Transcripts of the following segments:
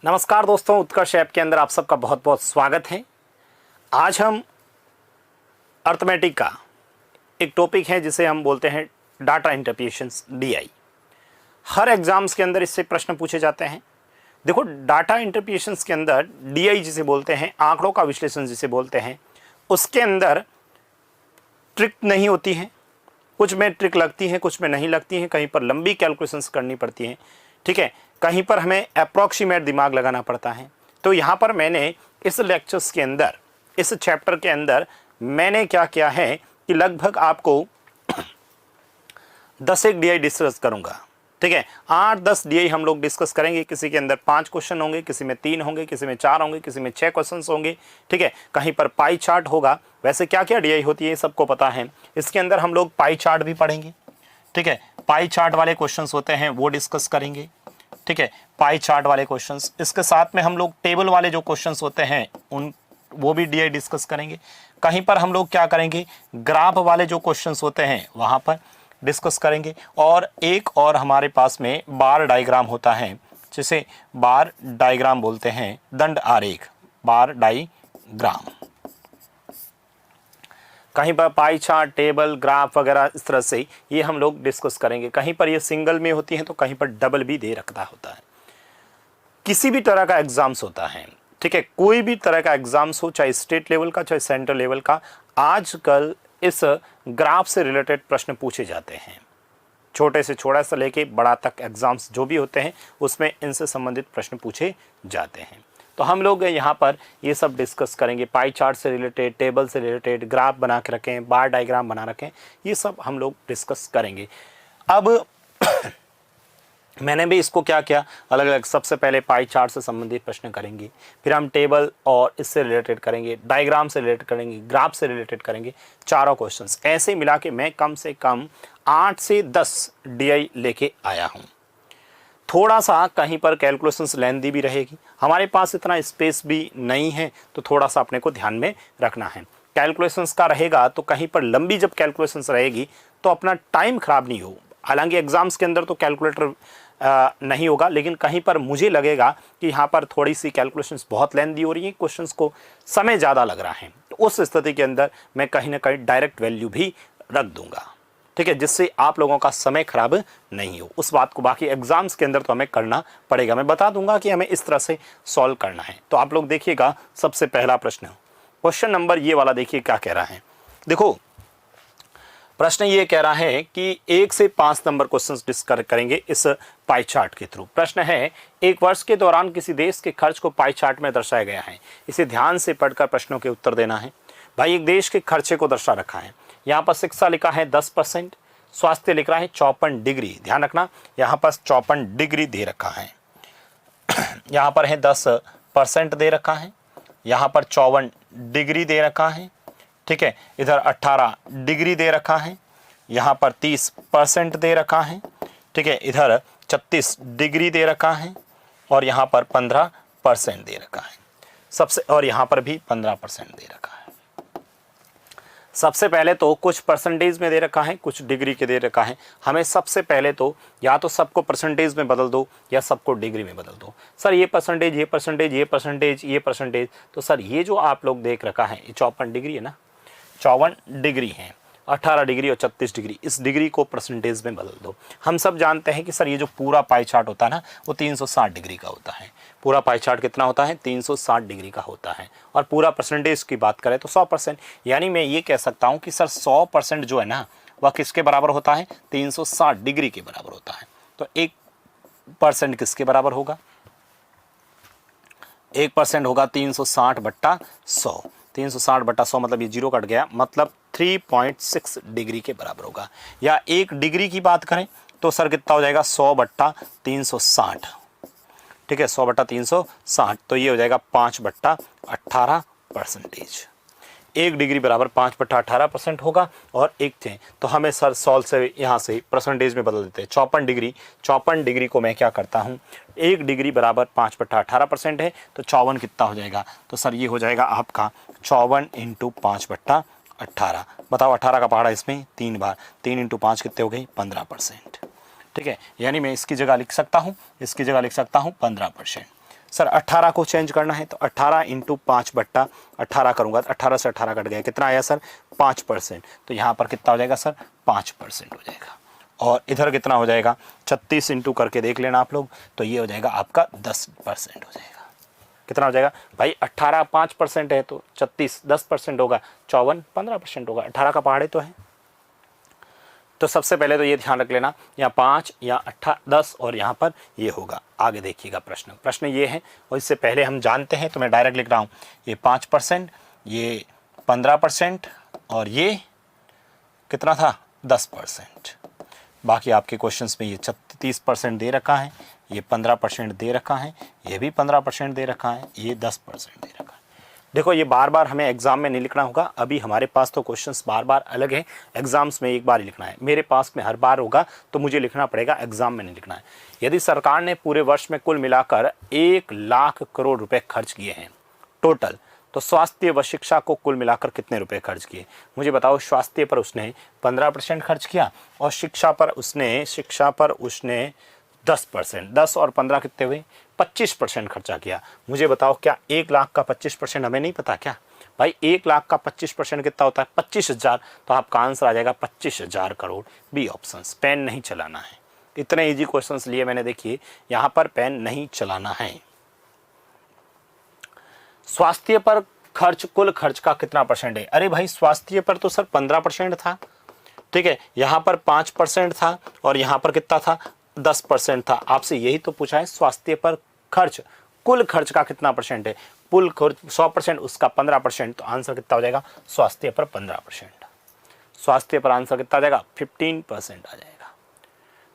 नमस्कार दोस्तों, उत्कर्ष ऐप के अंदर आप सबका बहुत बहुत स्वागत है। आज हम अर्थमेटिक का एक टॉपिक है जिसे हम बोलते हैं डाटा इंटरप्रिटेशंस डीआई। हर एग्जाम्स के अंदर इससे प्रश्न पूछे जाते हैं। देखो, डाटा इंटरप्रिटेशंस के अंदर डीआई जिसे बोलते हैं, आंकड़ों का विश्लेषण जिसे बोलते हैं, उसके अंदर ट्रिक नहीं होती है। कुछ में ट्रिक लगती है, कुछ में नहीं लगती है। कहीं पर लंबी कैलकुलेशंस करनी पड़ती हैं, ठीक है। कहीं पर हमें अप्रॉक्सीमेट दिमाग लगाना पड़ता है। तो यहाँ पर मैंने इस लेक्चर्स के अंदर, इस चैप्टर के अंदर मैंने क्या किया है कि लगभग आपको 10 एक डीआई डिस्कस करूँगा, ठीक है। 8-10 डीआई हम लोग डिस्कस करेंगे। किसी के अंदर 5 क्वेश्चन होंगे, किसी में 3 होंगे, किसी में 4 होंगे, किसी में 6 क्वेश्चन होंगे, ठीक है। कहीं पर पाई चार्ट होगा। वैसे क्या क्या डीआई होती है सबको पता है। इसके अंदर हम लोग पाई चार्ट भी पढ़ेंगे, ठीक है। पाई चार्ट वाले क्वेश्चंस होते हैं वो डिस्कस करेंगे, ठीक है। पाई चार्ट वाले क्वेश्चंस, इसके साथ में हम लोग टेबल वाले जो क्वेश्चंस होते हैं उन वो भी डीआई डिस्कस करेंगे। कहीं पर हम लोग क्या करेंगे, ग्राफ वाले जो क्वेश्चंस होते हैं वहां पर डिस्कस करेंगे। और एक और हमारे पास में बार डायग्राम होता है जिसे बार डायग्राम बोलते हैं, दंड आरेख, बार डायग्राम। कहीं पर पाई चार्ट, टेबल, ग्राफ वगैरह इस तरह से ये हम लोग डिस्कस करेंगे। कहीं पर ये सिंगल में होती है तो कहीं पर डबल भी दे रखता होता है। किसी भी तरह का एग्जाम्स होता है, ठीक है, कोई भी तरह का एग्जाम्स हो, चाहे स्टेट लेवल का चाहे सेंट्रल लेवल का, आजकल इस ग्राफ से रिलेटेड प्रश्न पूछे जाते हैं। छोटे से छोटा से लेके बड़ा तक एग्जाम्स जो भी होते हैं उसमें इनसे संबंधित प्रश्न पूछे जाते हैं। तो हम लोग यहाँ पर ये सब डिस्कस करेंगे। पाई चार्ट से रिलेटेड, टेबल से रिलेटेड, ग्राफ बना के रखें, बार डायग्राम बना रखें, ये सब हम लोग डिस्कस करेंगे। अब मैंने भी इसको क्या किया, अलग अलग, सबसे पहले पाई चार्ट से संबंधित प्रश्न करेंगे, फिर हम टेबल और इससे रिलेटेड करेंगे, डायग्राम से रिलेटेड करेंगे, ग्राफ से रिलेटेड करेंगे, चारों क्वेश्चंस ऐसे मिला के मैं कम से कम 8 से 10 डीआई लेके आया हूँ। थोड़ा सा कहीं पर कैलकुलेशंस लेंथी भी रहेगी, हमारे पास इतना स्पेस भी नहीं है, तो थोड़ा सा अपने को ध्यान में रखना है। कैलकुलेशंस का रहेगा तो कहीं पर लंबी जब कैलकुलेशंस रहेगी तो अपना टाइम खराब नहीं हो। हालांकि एग्जाम्स के अंदर तो कैलकुलेटर नहीं होगा, लेकिन कहीं पर मुझे लगेगा कि यहाँ पर थोड़ी सी कैलकुलेशंस बहुत लेंथी हो रही है, क्वेश्चंस को समय ज़्यादा लग रहा है, तो उस स्थिति के अंदर मैं कहीं ना कहीं डायरेक्ट वैल्यू भी रख दूंगा, ठीक है, जिससे आप लोगों का समय खराब नहीं हो। उस बात को बाकी एग्जाम्स के अंदर तो हमें करना पड़ेगा। मैं बता दूंगा कि हमें इस तरह से सॉल्व करना है। तो आप लोग देखिएगा, सबसे पहला प्रश्न, क्वेश्चन नंबर ये वाला देखिए क्या कह रहा है। देखो, प्रश्न ये कह रहा है कि 1 से 5 नंबर क्वेश्चंस डिस्कस करेंगे इस पाई चार्ट के थ्रू। प्रश्न है, एक वर्ष के दौरान किसी देश के खर्च को पाई चार्ट में दर्शाया गया है। इसे ध्यान से पढ़कर प्रश्नों के उत्तर देना है। भाई, एक देश के खर्चे को दर्शा रखा है। यहाँ पर शिक्षा लिखा है 10%, स्वास्थ्य लिख रहा है 54 डिग्री। ध्यान रखना, यहाँ पर 54 डिग्री दे रखा है। यहाँ पर है 10% दे रखा है, यहाँ पर 54 डिग्री दे रखा है, ठीक है। इधर 18 डिग्री दे रखा है, यहाँ पर 30% दे रखा है, ठीक है। इधर 36 डिग्री दे रखा है और यहाँ पर 15% दे रखा है सबसे, और यहाँ पर भी 15% दे रखा है। सबसे पहले तो कुछ परसेंटेज में दे रखा है, कुछ डिग्री के दे रखा है। हमें सबसे पहले तो या तो सबको परसेंटेज में बदल दो या सबको डिग्री में बदल दो। सर ये परसेंटेज, ये परसेंटेज, ये परसेंटेज, ये परसेंटेज, तो सर ये जो आप लोग देख रखा है ये 54 डिग्री है ना, 54 डिग्री है। 18 डिग्री और 36 डिग्री, इस डिग्री को परसेंटेज में बदल दो। हम सब जानते हैं कि सर ये जो पूरा पाई चार्ट होता है ना वो 360 डिग्री का होता है। पूरा पाई चार्ट कितना होता है, 360 डिग्री का होता है। और पूरा परसेंटेज की बात करें तो 100%, यानी मैं ये कह सकता हूँ कि सर 100% जो है ना वह किसके बराबर होता है, 360 डिग्री के बराबर होता है। तो 1% किसके बराबर होगा, 1% होगा 360/100। 360/100 मतलब ये 0 कट गया, मतलब 3.6 डिग्री के बराबर होगा। या 1 डिग्री की बात करें तो सर कितना हो जाएगा, 100/360, ठीक है, 100/360, तो ये हो जाएगा 5/18%। 1 डिग्री बराबर 5/18% होगा। और एक थे तो हमें सर सॉल्व से यहाँ से परसेंटेज में बदल देते हैं। 54 डिग्री को मैं क्या करता हूँ, 1 डिग्री बराबर 5/18% है, तो 54 कितना हो जाएगा, तो सर ये हो जाएगा आपका 54 × 5/18। बताओ 18 का पहाड़ा इसमें 3 बार, 3 × 5 कितने हो गई, 15%, ठीक है। यानी मैं इसकी जगह लिख सकता हूँ, इसकी जगह लिख सकता हूँ 15%। सर 18 को चेंज करना है तो 18 इंटू 5/18 करूँगा तो 18 से 18 कट गया, कितना आया सर 5%। तो यहाँ पर कितना हो जाएगा सर 5% हो जाएगा। और इधर कितना हो जाएगा 36 इंटू करके देख लेना आप लोग, तो ये हो जाएगा आपका 10% हो जाएगा। कितना हो जाएगा भाई 18 5% है तो 36 10% होगा, 54 15% होगा, 18 का पहाड़े तो है। तो सबसे पहले तो ये ध्यान रख लेना, यहाँ 5 या 18 10 और यहाँ पर ये होगा। आगे देखिएगा प्रश्न ये है, और इससे पहले हम जानते हैं तो मैं डायरेक्ट लिख रहा हूँ, ये 5%, ये 15% और ये कितना था 10%। बाकी आपके क्वेश्चंस में ये 30% दे रखा है, ये 15% दे रखा है, ये भी 15% दे रखा है, ये 10% दे रखा है। देखो ये बार बार हमें एग्जाम में नहीं लिखना होगा, अभी हमारे पास तो क्वेश्चंस बार बार अलग है, एग्जाम्स में एक बार ही लिखना है। मेरे पास में हर बार होगा तो मुझे लिखना पड़ेगा, एग्जाम में नहीं लिखना है। यदि सरकार ने पूरे वर्ष में कुल मिलाकर 1 लाख करोड़ रुपए खर्च किए हैं टोटल, तो स्वास्थ्य व शिक्षा को कुल मिलाकर कितने रुपए खर्च किए मुझे बताओ। स्वास्थ्य पर उसने 15% खर्च किया और शिक्षा पर उसने 10%, 10 और 15 कितने हुए 25% खर्चा किया। मुझे बताओ क्या 1 लाख का 25% हमें नहीं पता क्या भाई? 1 लाख का 25% कितना होता है 25,000, तो आपका आंसर आ जाएगा 25,000 करोड़, बी ऑप्शन। पेन नहीं चलाना है, इतने इजी क्वेश्चंस लिए मैंने, देखिए यहाँ पर पेन नहीं चलाना है। स्वास्थ्य पर खर्च कुल खर्च का कितना परसेंट है? अरे भाई स्वास्थ्य पर तो सर 15% था, ठीक है, यहाँ पर 5% था और यहाँ पर कितना था 10% था। आपसे यही तो पूछा है, स्वास्थ्य पर खर्च कुल खर्च का कितना परसेंट है? कुल खर्च 100%, उसका 15%, तो आंसर कितना हो जाएगा स्वास्थ्य पर 15%। स्वास्थ्य पर आंसर कितना आ जाएगा 15% आ जाएगा।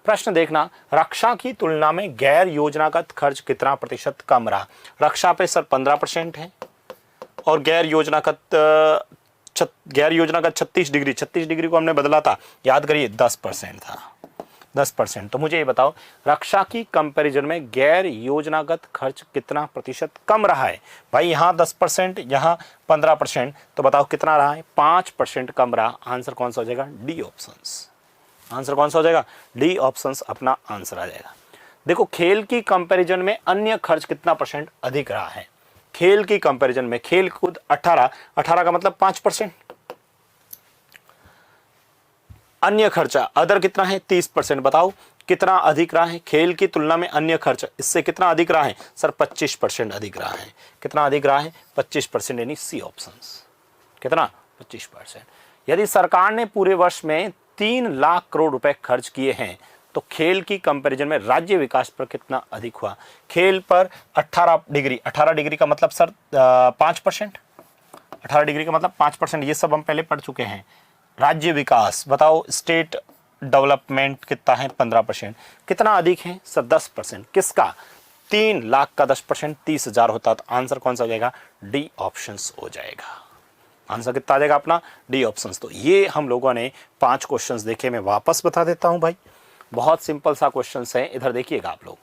प्रश्न देखना, रक्षा की तुलना में गैर योजनागत खर्च कितना प्रतिशत कम रहा? रक्षा पे सर 15% है और गैर योजनागत 36 डिग्री को हमने बदला था, याद करिए 10% था, 10%। तो मुझे ये बताओ रक्षा की कंपैरिजन में गैर योजनागत खर्च कितना प्रतिशत कम रहा है? भाई यहाँ 10%, यहाँ 15%, तो बताओ कितना रहा है 5% कम रहा। आंसर कौन सा हो जाएगा? D options. आंसर कौन सा हो जाएगा? डी ऑप्शंस अपना आंसर आ जाएगा। देखो खेल की कंपैरिजन में अन्य खर्च कितना परसेंट अधिक रहा है? खेल की कंपैरिजन में खेल कूद 18 का मतलब 5%, अन्य खर्चा अदर कितना है 30%। बताओ कितना अधिक रहा है खेल की तुलना में अन्य खर्च? इससे कितना अधिक रहा है सर? 25% अधिक रहा है। कितना अधिक रहा है? 25%, यानी सी ऑप्शंस। कितना? 25%। यदि सरकार ने पूरे वर्ष में 3 लाख करोड़ रुपए खर्च किए हैं तो खेल की कंपैरिजन में राज्य विकास पर कितना अधिक हुआ? खेल पर 18 डिग्री का मतलब सर 5%, 18 डिग्री का मतलब 5%, ये सब हम पहले पढ़ चुके हैं। राज्य विकास बताओ, स्टेट डेवलपमेंट कितना है 15%, कितना अधिक है सर 10%। किसका? 3 लाख का 10% 30,000 होता, तो आंसर कौन सा हो जाएगा? डी ऑप्शंस हो जाएगा। आंसर कितना आ जाएगा अपना? D options. तो ये हम लोगों ने 5 क्वेश्चंस देखे, मैं वापस बता देता हूं भाई, बहुत सिंपल सा क्वेश्चंस है। इधर देखिएगा आप लोग,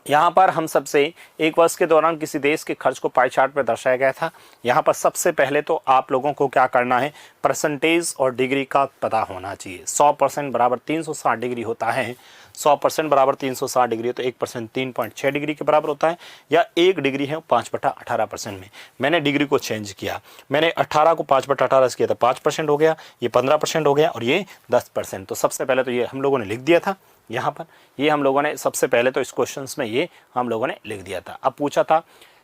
यहाँ पर हम सबसे एक वर्ष के दौरान किसी देश के खर्च को पाई चार्ट पर दर्शाया गया था। यहाँ पर सबसे पहले तो आप लोगों को क्या करना है, परसेंटेज और डिग्री का पता होना चाहिए। 100% बराबर 360 डिग्री होता है, 100% बराबर 360 डिग्री, तो 1% 3.6 डिग्री के बराबर होता है, या 1 डिग्री है 5/18% में। मैंने डिग्री को चेंज किया, मैंने 18 को 5/18 से किया था, 5% हो गया, ये 15% हो गया और ये 10%। तो सबसे पहले तो ये हम लोगों ने लिख दिया था यहाँ पर, ये हम लोगों ने सबसे पहले तो इस क्वेश्चंस में ये हम लोगों ने लिख दिया था। अब पूछा था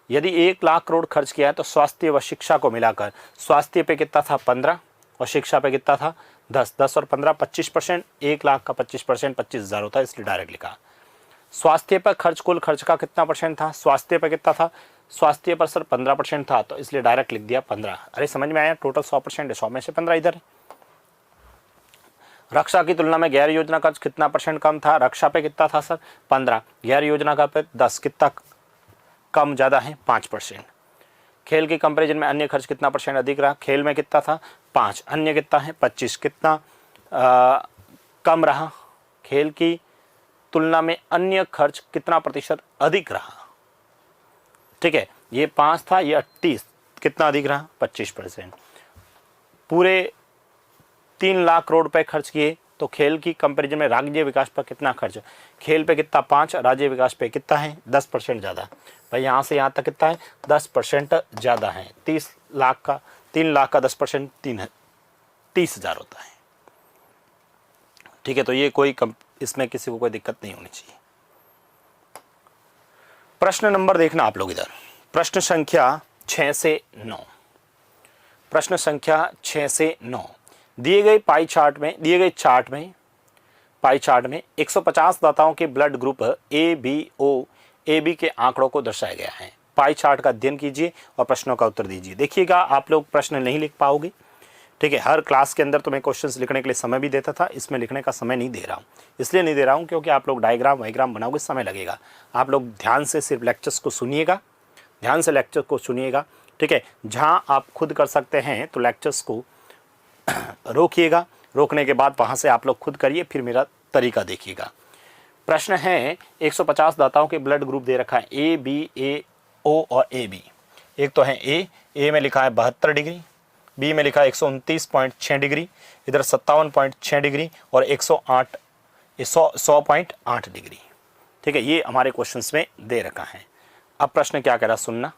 यदि 1 लाख करोड़ खर्च किया है तो स्वास्थ्य व शिक्षा को मिलाकर स्वास्थ्य पे कितना था 15 और शिक्षा पे कितना था 10, 10 और 15 25%, 1 लाख का 25% 25,000 होता है, इसलिए डायरेक्ट लिखा। स्वास्थ्य पर खर्च कुल खर्च का कितना परसेंट था? स्वास्थ्य पर कितना था? स्वास्थ्य पर सर 15% था, तो इसलिए डायरेक्ट लिख दिया 15। अरे समझ में आया, टोटल 100% है, 100 में से 15 इधर है। रक्षा की तुलना में गैर योजना खर्च कितना परसेंट कम था? रक्षा पे कितना था सर 15, गैर योजना का पे 10, कितना कम ज़्यादा है 5%। खेल की कंपैरिजन में अन्य खर्च कितना परसेंट अधिक रहा? खेल में कितना था 5, अन्य कितना है 25, कितना कम रहा? खेल की तुलना में अन्य खर्च कितना प्रतिशत अधिक रहा? ठीक है, ये 5 था, ये 38, कितना अधिक रहा? 25%। पूरे 3 लाख करोड़ रुपए खर्च किए तो खेल की कंपैरिजन में राज्य विकास पर कितना खर्च, खेल पे कितना 5, राज्य विकास पे कितना है 10% ज़्यादा। भाई यहाँ से यहाँ तक कितना है 10% ज़्यादा है। 3 लाख का 10% 30,000 होता है। ठीक है, तो ये कोई इसमें किसी को कोई दिक्कत नहीं होनी चाहिए। प्रश्न नंबर देखना आप लोग इधर, प्रश्न संख्या 6 से 9। प्रश्न संख्या 6 से 9 दिए गए चार्ट में पाई चार्ट में 150 दाताओं के blood group A B O A B के आंकड़ों को दर्शाया गया है। पाई चार्ट का अध्ययन कीजिए और प्रश्नों का उत्तर दीजिए। देखिएगा आप लोग प्रश्न नहीं लिख पाओगे, ठीक है। हर क्लास के अंदर तो मैं क्वेश्चंस लिखने के लिए समय भी देता था, इसमें लिखने का समय नहीं दे रहा हूँ। इसलिए नहीं दे रहा हूँ क्योंकि आप लोग डायग्राम वाइग्राम बनाओगे, समय लगेगा। आप लोग ध्यान से सिर्फ लेक्चर्स को सुनिएगा, ध्यान से लेक्चर को सुनिएगा, ठीक है। जहाँ आप खुद कर सकते हैं तो लेक्चर्स को रोकिएगा, रोकने के बाद वहाँ से आप लोग खुद करिए, फिर मेरा तरीका देखिएगा। प्रश्न है 150 दाताओं के ब्लड ग्रुप दे रखा है ए बी ए ओ और ए बी। एक तो है ए में लिखा है 72 डिग्री, बी में लिखा है 129.6 डिग्री, इधर 57.6 डिग्री और 100.8 डिग्री, ठीक है। ये हमारे क्वेश्चंस में दे रखा है। अब प्रश्न क्या कह रहा सुनना,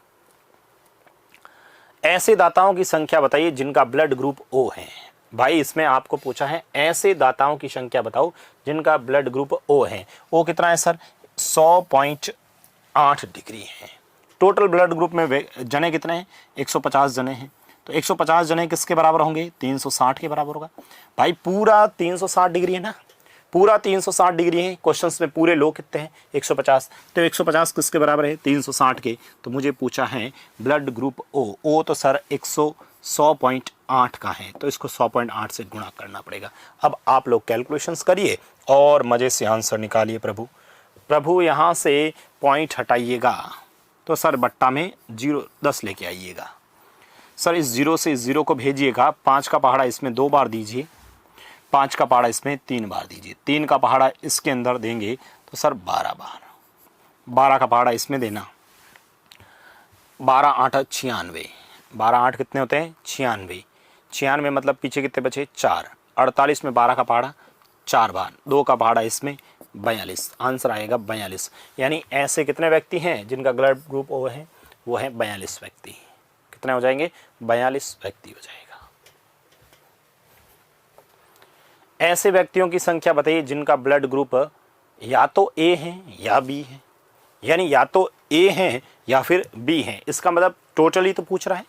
ऐसे दाताओं की संख्या बताइए जिनका ब्लड ग्रुप ओ है। भाई इसमें आपको पूछा है ऐसे दाताओं की संख्या बताओ जिनका ब्लड ग्रुप ओ है। ओ कितना है सर 100.8 डिग्री है। टोटल ब्लड ग्रुप में जने कितने हैं 150 जने हैं, तो 150 जने किसके बराबर होंगे 360 के बराबर होगा। भाई पूरा 360 डिग्री है ना, पूरा 360 डिग्री है। क्वेश्चंस में पूरे लोग कितने हैं 150, तो 150 किसके बराबर है 360 के। तो मुझे पूछा है ब्लड ग्रुप ओ तो सर 100.8 का है, तो इसको 100.8 से गुणा करना पड़ेगा। अब आप लोग कैलकुलेशंस करिए और मज़े से आंसर निकालिए। प्रभु यहाँ से पॉइंट हटाइएगा, तो सर बट्टा में 10 लेके आइएगा। सर इस 0 से इस 0 को भेजिएगा, 5 का पहाड़ा इसमें 2 बार दीजिए, 5 का पहाड़ा इसमें 3 बार दीजिए, 3 का पहाड़ा इसके अंदर देंगे तो सर 12 बार, 12 का पहाड़ा इसमें देना, 12 8 96, 12 8 कितने होते हैं 96, 96 मतलब पीछे कितने बचे 4, 48 में 12 का पहाड़ा 4 बार, 2 का पहाड़ा इसमें 42, आंसर आएगा 42। यानी ऐसे कितने व्यक्ति हैं जिनका ब्लड ग्रुप ओ है, वो है 42 व्यक्ति। कितने हो जाएंगे 42 व्यक्ति हो जाएगा। ऐसे व्यक्तियों की संख्या बताइए जिनका ब्लड ग्रुप या तो ए है या बी है, यानी या तो ए है या फिर बी है। इसका मतलब टोटली तो पूछ रहा है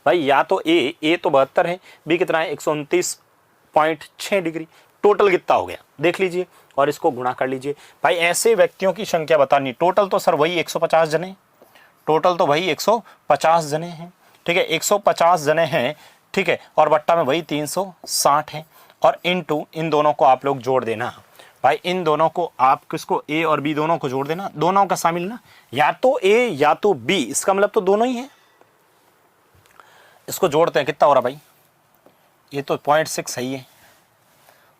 भाई, या तो ए तो 72 है, बी कितना है 129.6 डिग्री, टोटल कितना हो गया देख लीजिए और इसको गुणा कर लीजिए। भाई ऐसे व्यक्तियों की संख्या बतानी, टोटल तो सर वही 150 जने, टोटल तो वही 150 जने हैं, ठीक है 150 जने हैं, ठीक है। और बट्टा में वही 360 है और इनटू इन दोनों को आप लोग जोड़ देना। भाई इन दोनों को आप किसको ए और बी दोनों को जोड़ देना, दोनों का शामिल ना, या तो ए या तो बी, इसका मतलब तो दोनों ही है। इसको जोड़ते हैं कितना हो रहा भाई, ये तो 0.6 है, ये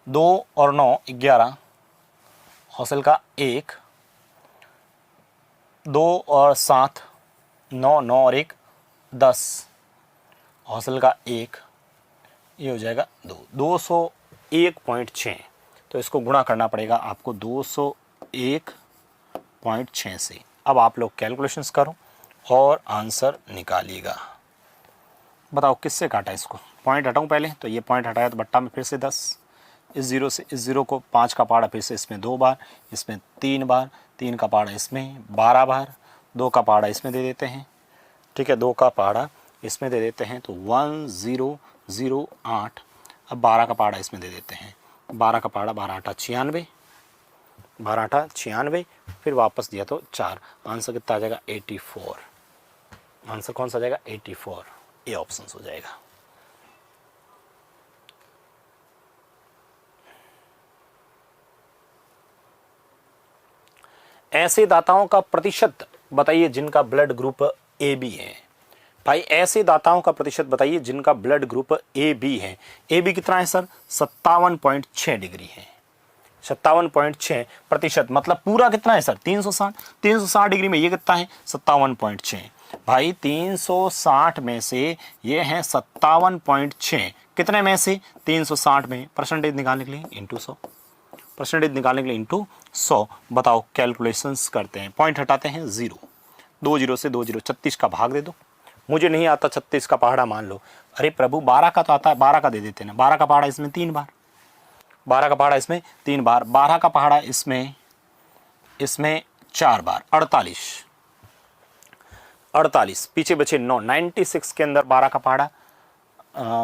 2 और 9 11, हौसल का 1, 2 और 7 9, 9 और 1 10, हौसल का 1, ये हो जाएगा 201.6। तो इसको गुणा करना पड़ेगा आपको 201.6 से। अब आप लोग कैलकुलेशंस करो और आंसर निकालिएगा। बताओ किससे काटा इसको, पॉइंट हटाऊं पहले, तो ये पॉइंट हटाया तो बट्टा में फिर से 10, इस 0 से इस 0 को 5 का पहाड़ा फिर से इसमें 2 बार, इसमें 3 बार, 3 का पहाड़ा इसमें 12 बार, 2 का पहाड़ा इसमें दे देते हैं, ठीक है 2 का पहाड़ा इसमें दे देते हैं तो 1008। अब 12 का पहाड़ा इसमें दे देते हैं, 12 का पहाड़ा 12 8 96, 12 8 96, फिर वापस दिया तो 4, आंसर कितना आ जाएगा 84। आंसर कौन सा आ जाएगा 84, ए ऑप्शन हो जाएगा। ऐसे दाताओं का प्रतिशत बताइए जिनका ब्लड ग्रुप ए बी है। भाई ऐसे दाताओं का प्रतिशत बताइए जिनका ब्लड ग्रुप ए बी है। ए बी कितना है सर 57.6 डिग्री है, 57.6% मतलब पूरा कितना है सर 360 डिग्री में ये कितना है 57.6। भाई 360 में से ये है 57.6, कितने में से 360 में, परसेंटेज निकालने के लिए इंटू 100, परसेंटेज निकालने के लिए इंटू 100। बताओ कैलकुलेशंस करते हैं, पॉइंट हटाते हैं 0, 2 0 से 2 0, 36 का भाग दे दो। मुझे नहीं आता 36 का पहाड़ा मान लो। अरे प्रभु 12 का तो आता है, 12 का दे देते ना। 12 का पहाड़ा इसमें 3 बार, 12 का पहाड़ा इसमें 3 बार, 12 का पहाड़ा इसमें 4 बार, 48 पीछे बचे 9, 96 के अंदर 12 का पहाड़ा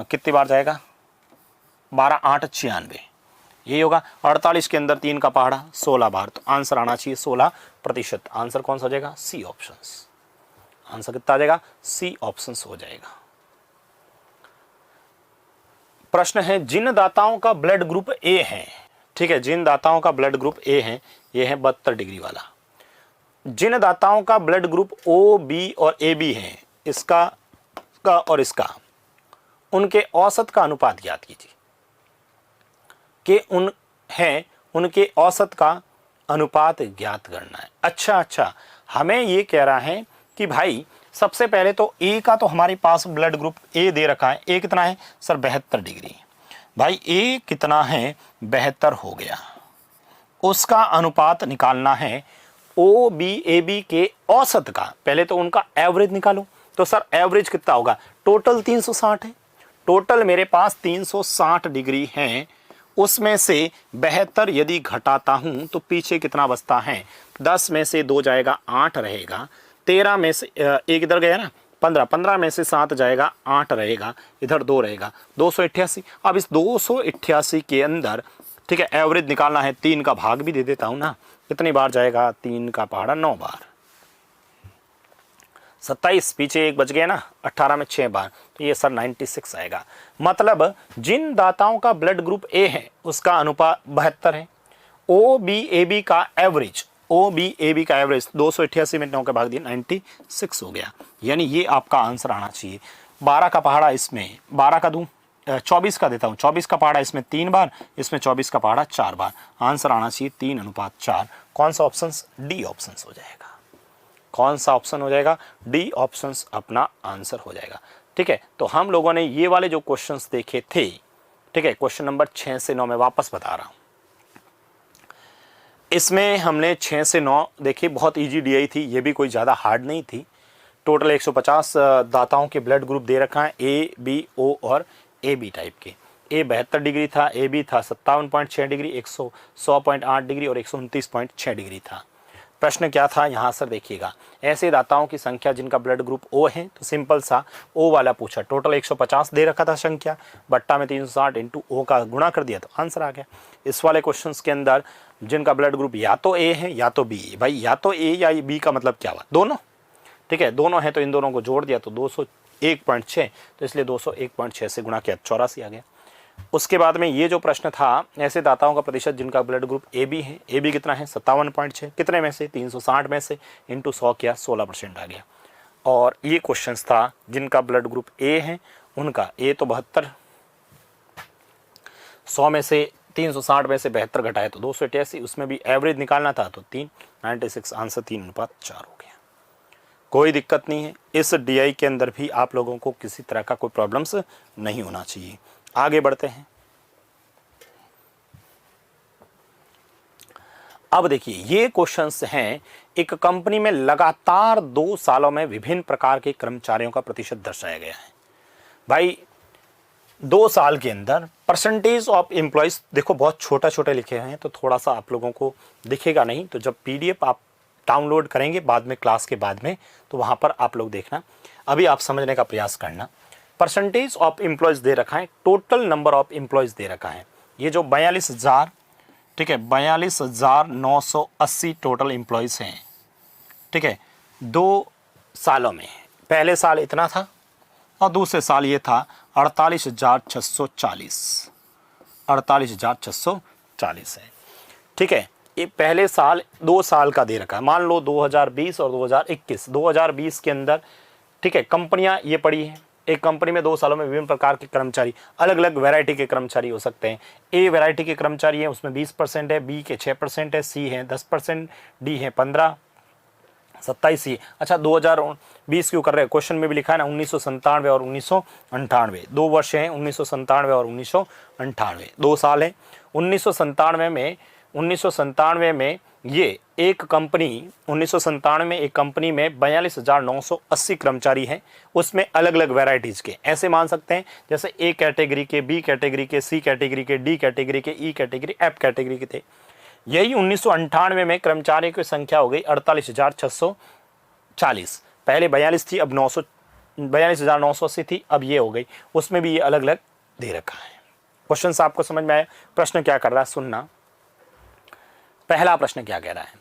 कितनी बार जाएगा, 12 8 96, यही होगा। 48 के अंदर 3 का पहाड़ा 16 बार, तो आंसर आना चाहिए 16%। आंसर कौन सा हो जाएगा, सी ऑप्शन। आंसर कितना आ जाएगा, सी ऑप्शन हो जाएगा। प्रश्न है, जिन दाताओं का ब्लड ग्रुप ए है, ठीक है, जिन दाताओं का ब्लड ग्रुप ए है, ये है 72 डिग्री वाला, जिन दाताओं का ब्लड ग्रुप ओ बी और ए बी है, इसका और इसका, उनके औसत का अनुपात ज्ञात कीजिए। कि उनके औसत का अनुपात ज्ञात करना है। अच्छा, हमें ये कह रहा है कि भाई सबसे पहले तो ए का तो हमारे पास ब्लड ग्रुप ए दे रखा है, ए कितना है सर 72 डिग्री, भाई ए कितना है 72 हो गया। उसका अनुपात निकालना है ओ बी ए बी के औसत का, पहले तो उनका एवरेज निकालो। तो सर एवरेज कितना होगा, टोटल 360 है, टोटल मेरे पास 360 डिग्री है, उसमें से 72 यदि घटाता हूं तो पीछे कितना बचता है, 10 में से 2 जाएगा 8 रहेगा, 13 में से एक इधर गया ना 15, 15 में से 7 जाएगा 8 रहेगा, इधर 2 रहेगा, 288। अब इस 288 के अंदर, ठीक है, एवरेज निकालना है, 3 का भाग भी दे देता हूं ना, कितनी बार जाएगा, 3 का पहाड़ा 9 बार, 27 पीछे एक बच गया ना, 18 में 6 बार, तो ये सर 96 आएगा। मतलब जिन दाताओं का ब्लड ग्रुप ए है उसका अनुपात 72 है, ओ बी ए बी का average, O B A B का एवरेज 288 में 9 का भाग दिया 96 हो गया, यानी ये आपका आंसर आना चाहिए। 12 का पहाड़ा इसमें, 12 का दूं 24 का देता हूं, 24 का पहाड़ा इसमें 3 बार, इसमें 24 का पहाड़ा 4 बार, आंसर आना चाहिए 3:4। कौन सा ऑप्शन, डी ऑप्शन हो जाएगा। कौन सा ऑप्शन हो जाएगा, डी ऑप्शन अपना आंसर हो जाएगा। ठीक है, तो हम लोगों ने ये वाले जो क्वेश्चंस देखे थे, ठीक है, क्वेश्चन नंबर 6 से 9 में वापस बता रहा हूं, इसमें हमने 6 से 9 देखी, बहुत इजी डीआई थी, ये भी कोई ज़्यादा हार्ड नहीं थी। टोटल 150 दाताओं के ब्लड ग्रुप दे रखा है, ए बी ओ और ए बी टाइप के। ए 72 डिग्री था, ए बी था 57.6 डिग्री, 100.8 डिग्री और 129.6 डिग्री था। प्रश्न क्या था यहाँ सर देखिएगा, ऐसे दाताओं की संख्या जिनका ब्लड ग्रुप ओ है, तो सिंपल सा ओ वाला पूछा, टोटल 150 दे रखा था संख्या, बट्टा में 360 इंटू ओ का गुणा कर दिया तो आंसर आ गया। इस वाले क्वेश्चंस के अंदर जिनका ब्लड ग्रुप या तो ए है या तो बी है, भाई या तो ए या बी का मतलब क्या हुआ, दोनों, ठीक है, दोनों है तो इन दोनों को जोड़ दिया तो 201.6, तो इसलिए 201.6 से गुणा किया 84 आ गया। उसके बाद में ये जो प्रश्न था, ऐसे दाताओं का प्रतिशत जिनका ब्लड ग्रुप ए बी है, ए बी कितना है 57.6, कितने में से 360 में से इंटू 100 किया 16% आ गया। और ये क्वेश्चन था जिनका ब्लड ग्रुप ए है उनका, ए तो 72, 100 में से 360 में से 72 घटाए तो 288, उसमें भी एवरेज निकालना था तो 96, आंसर 3:4 हो गया। कोई दिक्कत नहीं है, इस डीआई के अंदर भी आप लोगों को किसी तरह का कोई प्रॉब्लम्स नहीं होना चाहिए। आगे बढ़ते हैं। अब देखिए ये क्वेश्चंस हैं, एक कंपनी में लगातार 2 सालों में विभिन्न प्रकार के कर्मचारियों का प्रतिशत दर्शाया गया है। भाई 2 साल के अंदर परसेंटेज ऑफ एम्प्लॉयज, देखो बहुत छोटा छोटा लिखे हुए हैं तो थोड़ा सा आप लोगों को दिखेगा नहीं, तो जब पीडीएफ आप डाउनलोड करेंगे बाद में क्लास के बाद में, तो वहां पर आप लोग देखना, अभी आप समझने का प्रयास करना। परसेंटेज ऑफ एम्प्लॉयज दे रखा है, टोटल नंबर ऑफ एम्प्लॉयज दे रखा है, ये जो 42,000, ठीक है, 42,980 टोटल एम्प्लॉयज हैं, ठीक है, 2 सालों में, पहले साल इतना था और दूसरे साल ये था 48,640, 48,640 है, ठीक है। ये पहले साल 2 साल का दे रखा है, मान लो 2020 और 2021, 2020 के अंदर, ठीक है, कंपनियां ये पड़ी हैं, एक कंपनी में 2 सालों में विभिन्न प्रकार के कर्मचारी, अलग अलग वैरायटी के कर्मचारी हो सकते हैं। ए वैरायटी के कर्मचारी हैं, उसमें 20% है, बी के 6% है, सी है 10%, डी है 15, 27 ही। अच्छा 2020 क्यों कर रहे हैं, क्वेश्चन में भी लिखा है ना 1997 और 1998, 2 वर्ष हैं 1997 और 1998, 2 साल हैं। 1997 में ये एक कंपनी 1997 में एक कंपनी में 42,980 कर्मचारी हैं, उसमें अलग अलग वैरायटीज़ के, ऐसे मान सकते हैं जैसे ए कैटेगरी के, बी कैटेगरी के, सी कैटेगरी के, डी कैटेगरी के, ई कैटेगरी, एफ कैटेगरी के थे। यही 1998 में कर्मचारियों की संख्या हो गई 48,640, पहले 42 थी, अब 42,980 थी, अब ये हो गई। उसमें भी ये अलग अलग दे रखा है। क्वेश्चन आपको समझ में आया? प्रश्न क्या कर रहा है सुनना। पहला प्रश्न क्या कह रहा है,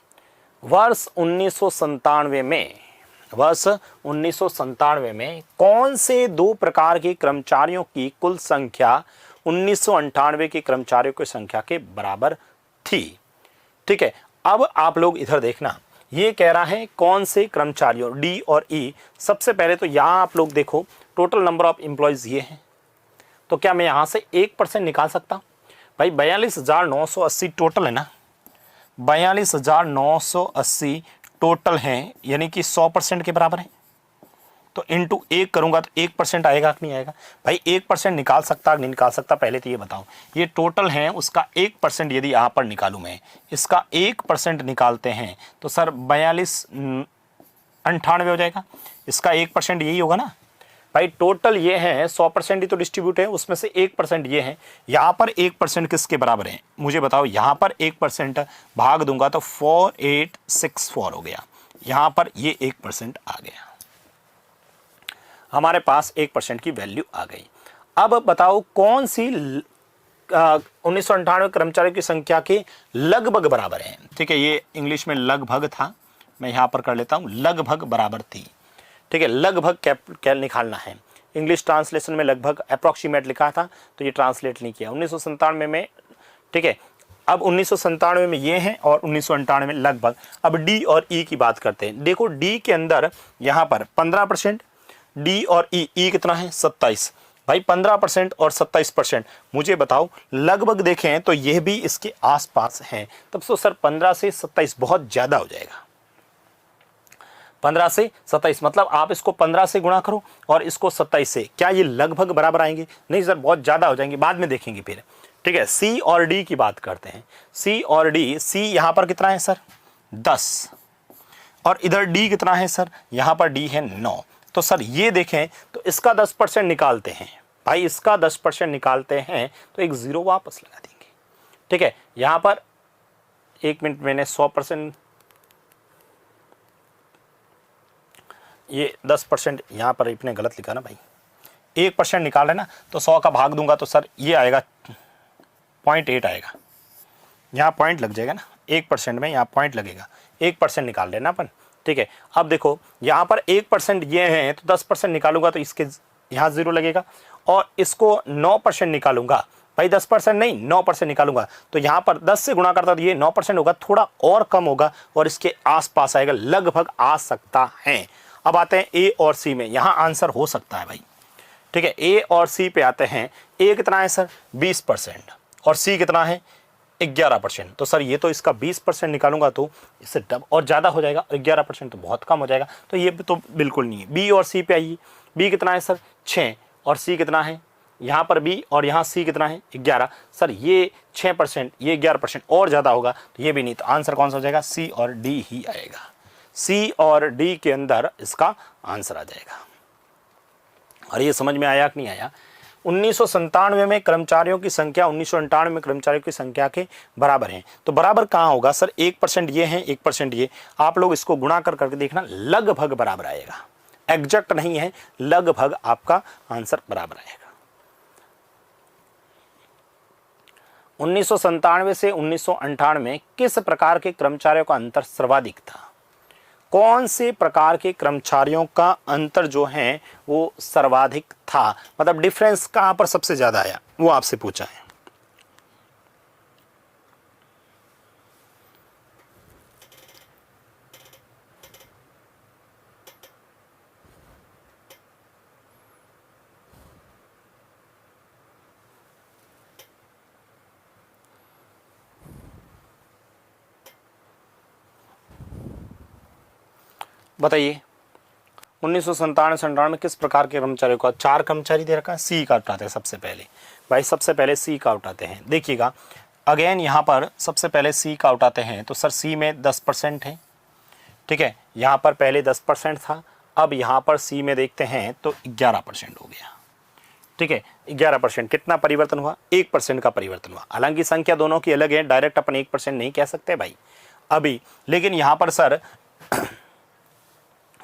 वर्ष 1997 में कौन से 2 प्रकार के कर्मचारियों की कुल संख्या 1998 के कर्मचारियों की संख्या के बराबर थी। ठीक है, अब आप लोग इधर देखना, ये कह रहा है कौन से कर्मचारियों, डी और ई। सबसे पहले तो यहां आप लोग देखो टोटल नंबर ऑफ एम्प्लॉयज ये हैं, तो क्या मैं यहां से 1% निकाल सकता हूं? भाई 42,980 टोटल है ना, 42,980 टोटल हैं, यानी कि 100% के बराबर है। तो इनटू 1 करूंगा तो 1% आएगा कि नहीं आएगा? भाई 1% निकाल सकता नहीं निकाल सकता, पहले तो ये बताओ। ये टोटल है, उसका 1% यदि यहाँ पर निकालूं मैं, इसका 1% निकालते हैं तो सर 42,98 हो जाएगा। इसका 1% यही होगा ना भाई। टोटल ये है 100% ही तो डिस्ट्रीब्यूट है, उसमें से 1% ये है। यहाँ पर 1% किसके बराबर है मुझे बताओ? यहाँ पर 1% भाग दूंगा तो 4864 हो गया। यहाँ पर ये 1% आ गया, हमारे पास 1% की वैल्यू आ गई। अब बताओ कौन सी 1998 कर्मचारियों की संख्या के लगभग बराबर है। ठीक है, ये इंग्लिश में लगभग था, मैं यहाँ पर कर लेता हूँ, लगभग बराबर थी। ठीक है, लगभग क्या निकालना है, इंग्लिश ट्रांसलेशन में लगभग अप्रॉक्सीमेट लिखा था तो ये ट्रांसलेट नहीं किया 1997 में। ठीक है, अब 1997 में ये हैं और 1998 में लगभग। अब डी और ई की बात करते हैं। देखो डी के अंदर यहाँ पर 15%, डी और ई कितना है 27। भाई 15% और 27%, मुझे बताओ लगभग देखें तो यह भी इसके आसपास है। तब तो सर 15 से 27 बहुत ज्यादा हो जाएगा। 15 से 27 मतलब आप इसको 15 से गुणा करो और इसको 27 से, क्या ये लगभग बराबर आएंगे? नहीं सर, बहुत ज्यादा हो जाएंगे, बाद में देखेंगे फिर। ठीक है, सी और डी की बात करते हैं। सी और डी, सी यहां पर कितना है सर 10, और इधर डी कितना है सर, यहां पर डी है 9। तो सर ये देखें तो इसका 10% निकालते हैं। भाई इसका 10% निकालते हैं तो एक 0 वापस लगा देंगे। ठीक है, यहां पर 1 मिनट, मैंने 100%, ये 10% यहां पर इतने गलत लिखा ना भाई, 1% निकाल रहे ना, तो 100 का भाग दूंगा तो सर ये आएगा 0.8 आएगा। यहाँ पॉइंट लग जाएगा ना, 1% में यहाँ पॉइंट लगेगा, 1% निकाल लेना अपन। ठीक है, अब देखो यहाँ पर 1% ये है तो 10% निकालूंगा तो इसके यहाँ 0 लगेगा, और इसको 9% निकालूंगा, भाई 10% नहीं 9% निकालूंगा तो यहाँ पर 10 से गुणा करता तो ये 9% होगा, थोड़ा और कम होगा और इसके आसपास आएगा, लगभग आ सकता है। अब आते हैं ए और सी में, यहाँ आंसर हो सकता है भाई। ठीक है, ए और सी पे आते हैं। ए कितना है सर 20% और सी कितना है 11%। तो सर ये तो इसका 20% निकालूंगा तो इससे डब और ज़्यादा हो जाएगा, 11% तो बहुत कम हो जाएगा, तो ये तो बिल्कुल नहीं है। बी और सी पे आइए, बी कितना है सर 6 और सी कितना है, यहाँ पर बी और यहाँ सी कितना है 11। सर ये 6%, ये 11% और ज़्यादा होगा तो ये भी नहीं, तो आंसर कौन सा हो जाएगा? सी और डी ही आएगा। सी और डी के अंदर इसका आंसर आ जाएगा। और ये समझ में आया कि नहीं आया? 1997 में कर्मचारियों की संख्या 1998 में कर्मचारियों की संख्या के बराबर है, तो बराबर कहाँ होगा सर? 1% ये है, 1% ये, आप लोग इसको गुणा कर करके देखना, लगभग बराबर आएगा, एग्जैक्ट नहीं है, लगभग आपका आंसर बराबर आएगा। 1997 से 1998 में किस प्रकार के कर्मचारियों का अंतर सर्वाधिक था? कौन से प्रकार के कर्मचारियों का अंतर जो है वो सर्वाधिक था, मतलब डिफरेंस कहां पर सबसे ज्यादा आया, वो आपसे पूछा है। बताइए 1997 में किस प्रकार के कर्मचारियों का, 4 कर्मचारी दे रखा है, सी का उठाते हैं सबसे पहले। भाई सबसे पहले सी का उठाते हैं। देखिएगा अगेन यहाँ पर सबसे पहले सी का उठाते हैं तो सर सी में 10% है, ठीक है। यहाँ पर पहले 10% था, अब यहाँ पर सी में देखते हैं तो 11% हो गया, ठीक है। 11% कितना परिवर्तन हुआ, 1% का परिवर्तन हुआ। हालांकि संख्या दोनों की अलग है, डायरेक्ट अपन 1% नहीं कह सकते भाई अभी, लेकिन यहाँ पर सर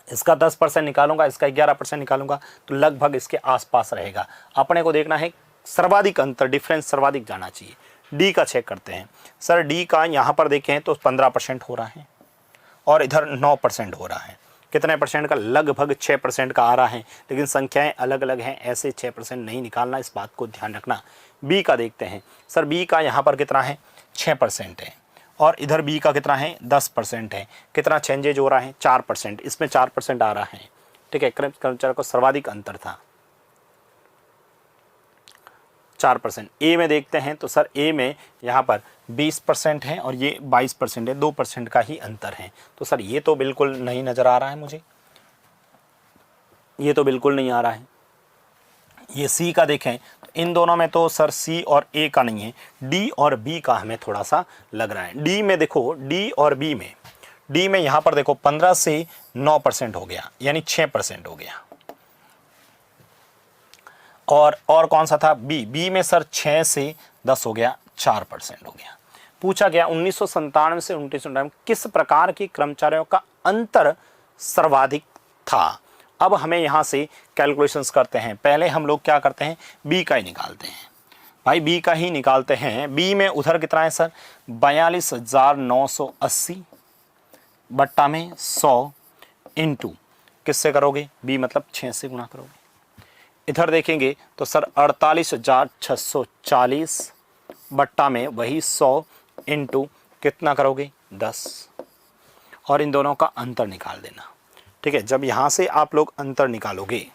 इसका 10% निकालूंगा, इसका 11% निकालूंगा तो लगभग इसके आसपास रहेगा। अपने को देखना है सर्वाधिक अंतर, डिफरेंस सर्वाधिक जाना चाहिए। डी का चेक करते हैं। सर डी का यहाँ पर देखें तो 15% हो रहा है और इधर 9% हो रहा है। कितने परसेंट का, लगभग 6% का आ रहा है, लेकिन संख्याएं अलग अलग हैं, ऐसे 6% नहीं निकालना, इस बात को ध्यान रखना। बी का देखते हैं। सर बी का यहाँ पर कितना है, 6% है और इधर बी का कितना है, 10% है। कितना चेंजेज हो रहा है, 4%, इसमें 4% आ रहा है, ठीक है। कर्मचारी को सर्वाधिक अंतर था 4%। ए में देखते हैं तो सर ए में यहाँ पर 20% है और ये 22% है, 2% का ही अंतर है। तो सर ये तो बिल्कुल नहीं नज़र आ रहा है मुझे, ये तो बिल्कुल नहीं आ रहा है। ये सी का देखें तो इन दोनों में तो सर सी और ए का नहीं है, डी और बी का हमें थोड़ा सा लग रहा है। डी में देखो, डी और बी में, डी में यहाँ पर देखो 15 से 9% हो गया, यानी 6% हो गया। और कौन सा था, बी, बी में सर 6 से 10 हो गया, 4% हो गया। पूछा गया 1997 से 1999 किस प्रकार के कर्मचारियों का अंतर सर्वाधिक था। अब हमें यहाँ से कैलकुलेशंस करते हैं। पहले हम लोग क्या करते हैं, बी का ही निकालते हैं भाई, बी का ही निकालते हैं। बी में उधर कितना है सर, 42,980 बट्टा में 100 इंटू किससे करोगे, बी मतलब 6 से गुणा करोगे। इधर देखेंगे तो सर 48,640 बट्टा में वही 100 इंटू कितना करोगे, 10, और इन दोनों का अंतर निकाल देना, ठीक है। जब यहाँ से आप लोग अंतर निकालोगे,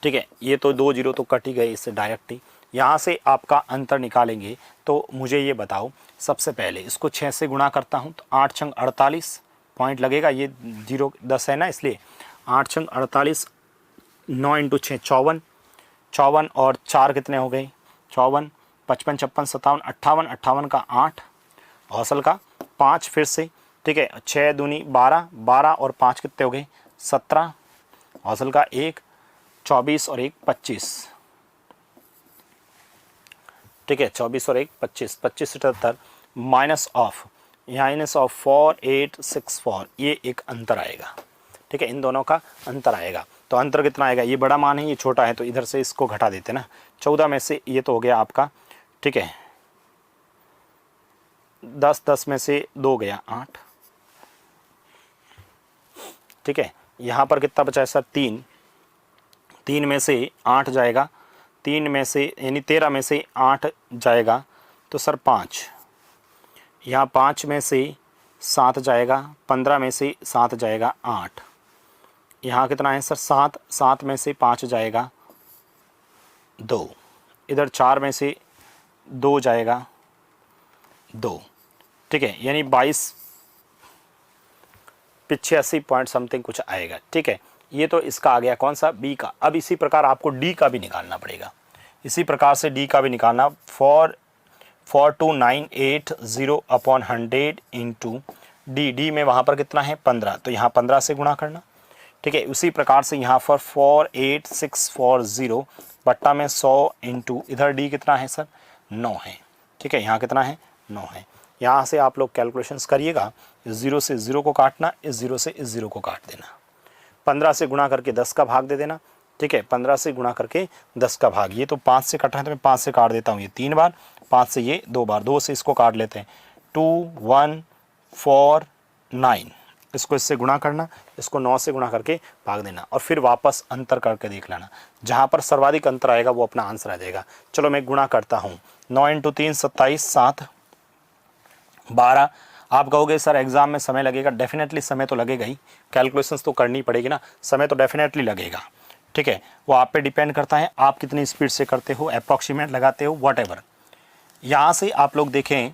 ठीक है, ये तो 2 जीरो तो कट ही गए इससे डायरेक्ट ही। यहाँ से आपका अंतर निकालेंगे तो मुझे ये बताओ, सबसे पहले इसको 6 से गुणा करता हूँ तो 8 छंग 48 पॉइंट लगेगा, ये 0 10 है ना, इसलिए 8 छंग 48, 9 इंटू 6 54, 54 और 4 कितने हो गए, 54, 55, 56, 57, 58, 58 का 8, हौसल का 5 फिर से, ठीक है। 6 दूनी 12, 12 और 5 कितने हो गए, 17, हौसल का 1, 24 और 1 25, ठीक है। 24 और 1 25, 25 77 माइनस ऑफ -ऑफ 4864, ये एक अंतर आएगा, ठीक है। इन दोनों का अंतर आएगा तो अंतर कितना आएगा, ये बड़ा मान है, ये छोटा है, तो इधर से इसको घटा देते ना। 14 में से ये तो हो गया आपका, ठीक है। 10 में से 2 गया 8, ठीक है। यहाँ पर कितना बचा है सर, 3 में से 8 जाएगा, 3 में से यानी 13 में से 8 जाएगा तो सर 5, यहाँ 5 में से 7 जाएगा, 15 में से 7 जाएगा 8, यहाँ कितना है सर 7, 7 में से 5 जाएगा 2, इधर 4 में से 2 जाएगा 2, ठीक है। यानी 22 85 पॉइंट समथिंग कुछ आएगा, ठीक है। ये तो इसका आ गया कौन सा, बी का। अब इसी प्रकार आपको डी का भी निकालना पड़ेगा, इसी प्रकार से डी का भी निकालना। 42980/100 इंटू डी में वहाँ पर कितना है 15, तो यहाँ 15 से गुणा करना, ठीक है। उसी प्रकार से यहाँ पर 48640 बट्टा में 100 इंटू इधर डी कितना है सर 9 है, ठीक है। यहाँ कितना है 9 है। यहाँ से आप लोग कैलकुलेशंस करिएगा, इस 0 से 0 को काटना, इस 0 से इस 0 को काट देना, 15 से गुणा करके 10 का भाग दे देना, ठीक है। 15 से गुणा करके 10 का भाग, ये तो 5 से कट रहा है तो मैं 5 से काट देता हूँ, ये 3 बार, 5 से ये 2 बार, 2 से इसको काट लेते हैं, 2149, इसको इससे गुणा करना, इसको 9 से गुणा करके भाग देना और फिर वापस अंतर करके देख लेना। जहाँ पर सर्वाधिक अंतर आएगा वो अपना आंसर आ जाएगा। चलो मैं गुणा करता हूँ, 9 इंटू 3 27, 7 12। आप कहोगे सर एग्ज़ाम में समय लगेगा, डेफिनेटली समय तो लगेगा ही, कैलकुलेशंस तो करनी पड़ेगी ना, समय तो डेफिनेटली लगेगा, ठीक है। वो आप पे डिपेंड करता है आप कितनी स्पीड से करते हो, अप्रॉक्सीमेट लगाते हो, व्हाटएवर। यहाँ से आप लोग देखें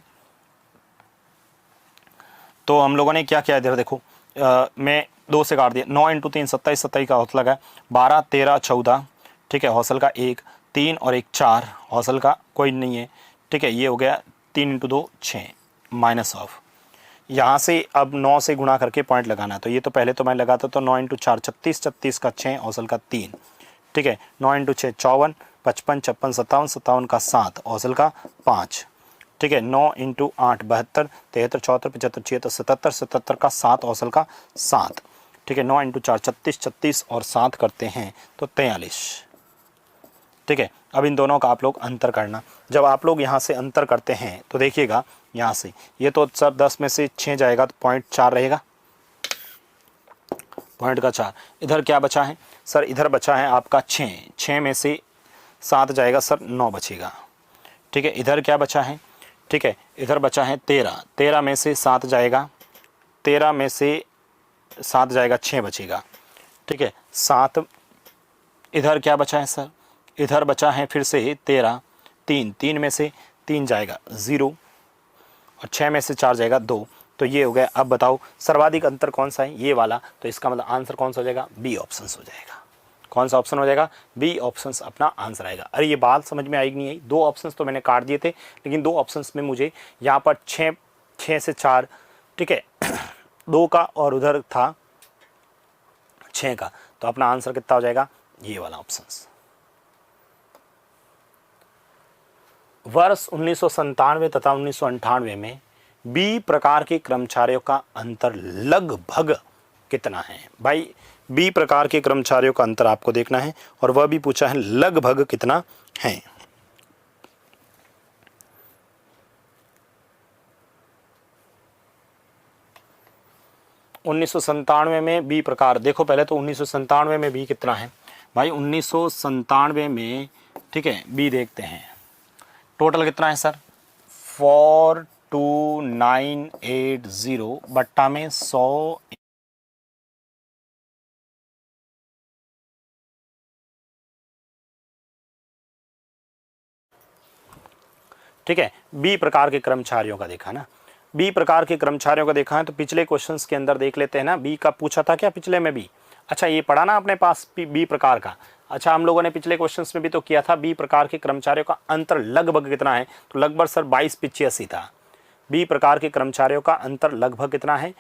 तो हम लोगों ने क्या किया, इधर देखो मैं 2 से काट दिया, 9 इंटू 3 27, 27 का हौसल का 12 13 14, ठीक है, हौसल का 1, 3 और 1 4, हौसल का कोई नहीं है, ठीक है, ये हो गया 3 इंटू 2 6 माइनस ऑफ, यहाँ से अब 9 से गुणा करके पॉइंट लगाना, तो ये तो पहले तो मैं लगाता तो 9 इंटू 4 36, 36 का 6, हौसल का 3, ठीक है, 9 इंटू 6 54, 55 56 57, 57 का 7, हौसल का 5, ठीक है, 9 इंटू 8 72, 73 74 75 76 77, 77 का 7, हौसल का 7, ठीक है, 9 इंटू 4 36, 36 और 7 करते हैं तो 43, ठीक है। अब इन दोनों का आप लोग अंतर करना, जब आप लोग यहाँ से अंतर करते हैं तो देखिएगा यहाँ से ये तो सब 10 में से 6 जाएगा तो पॉइंट 4 रहेगा, पॉइंट का 4, इधर क्या बचा है सर, इधर बचा है आपका 6, 6 में से 7 जाएगा सर 9 बचेगा, ठीक है, इधर क्या बचा है, ठीक है, इधर बचा है 13, 13 में से 7 जाएगा, 13 में से 7 जाएगा 6 बचेगा, ठीक है, 7, इधर क्या बचा है सर, इधर बचा है फिर से 13, 3, 3 में से 3 जाएगा 0 और 6 में से 4 जाएगा 2, तो ये हो गया। अब बताओ सर्वाधिक अंतर कौन सा है, ये वाला, तो इसका मतलब आंसर कौन सा हो जाएगा, बी ऑप्शन हो जाएगा। कौन सा ऑप्शन हो जाएगा, बी ऑप्शन अपना आंसर आएगा। अरे ये बात समझ में आएगी नहीं आई, 2 ऑप्शंस तो मैंने काट दिए थे, लेकिन 2 ऑप्शंस में मुझे यहाँ पर 6 से 4, ठीक है, 2 का और उधर था 6 का, तो अपना आंसर कितना हो जाएगा, ये वाला ऑप्शन। वर्ष 1997 तथा 1998 में बी प्रकार के कर्मचारियों का अंतर लगभग कितना है। भाई बी प्रकार के कर्मचारियों का अंतर आपको देखना है और वह भी पूछा है लगभग कितना है। उन्नीस सौ संतानवे में बी प्रकार, देखो पहले तो 1997 में बी कितना है भाई, 1997 में, ठीक है, बी देखते हैं टोटल कितना है सर, 42980 बट्टा में 100, ठीक है, बी प्रकार के कर्मचारियों का देखा ना, बी प्रकार के कर्मचारियों का देखा है, तो पिछले क्वेश्चंस के अंदर देख लेते हैं ना, बी का पूछा था क्या पिछले में भी, अच्छा ये पढ़ा ना अपने पास बी प्रकार का, अच्छा हम लोगों ने पिछले क्वेश्चंस में भी तो किया था बी प्रकार के कर्मचारियों का अंतर लगभग कितना है, तो लगभग सर 2285 था। बी प्रकार के कर्मचारियों का अंतर लगभग कितना है,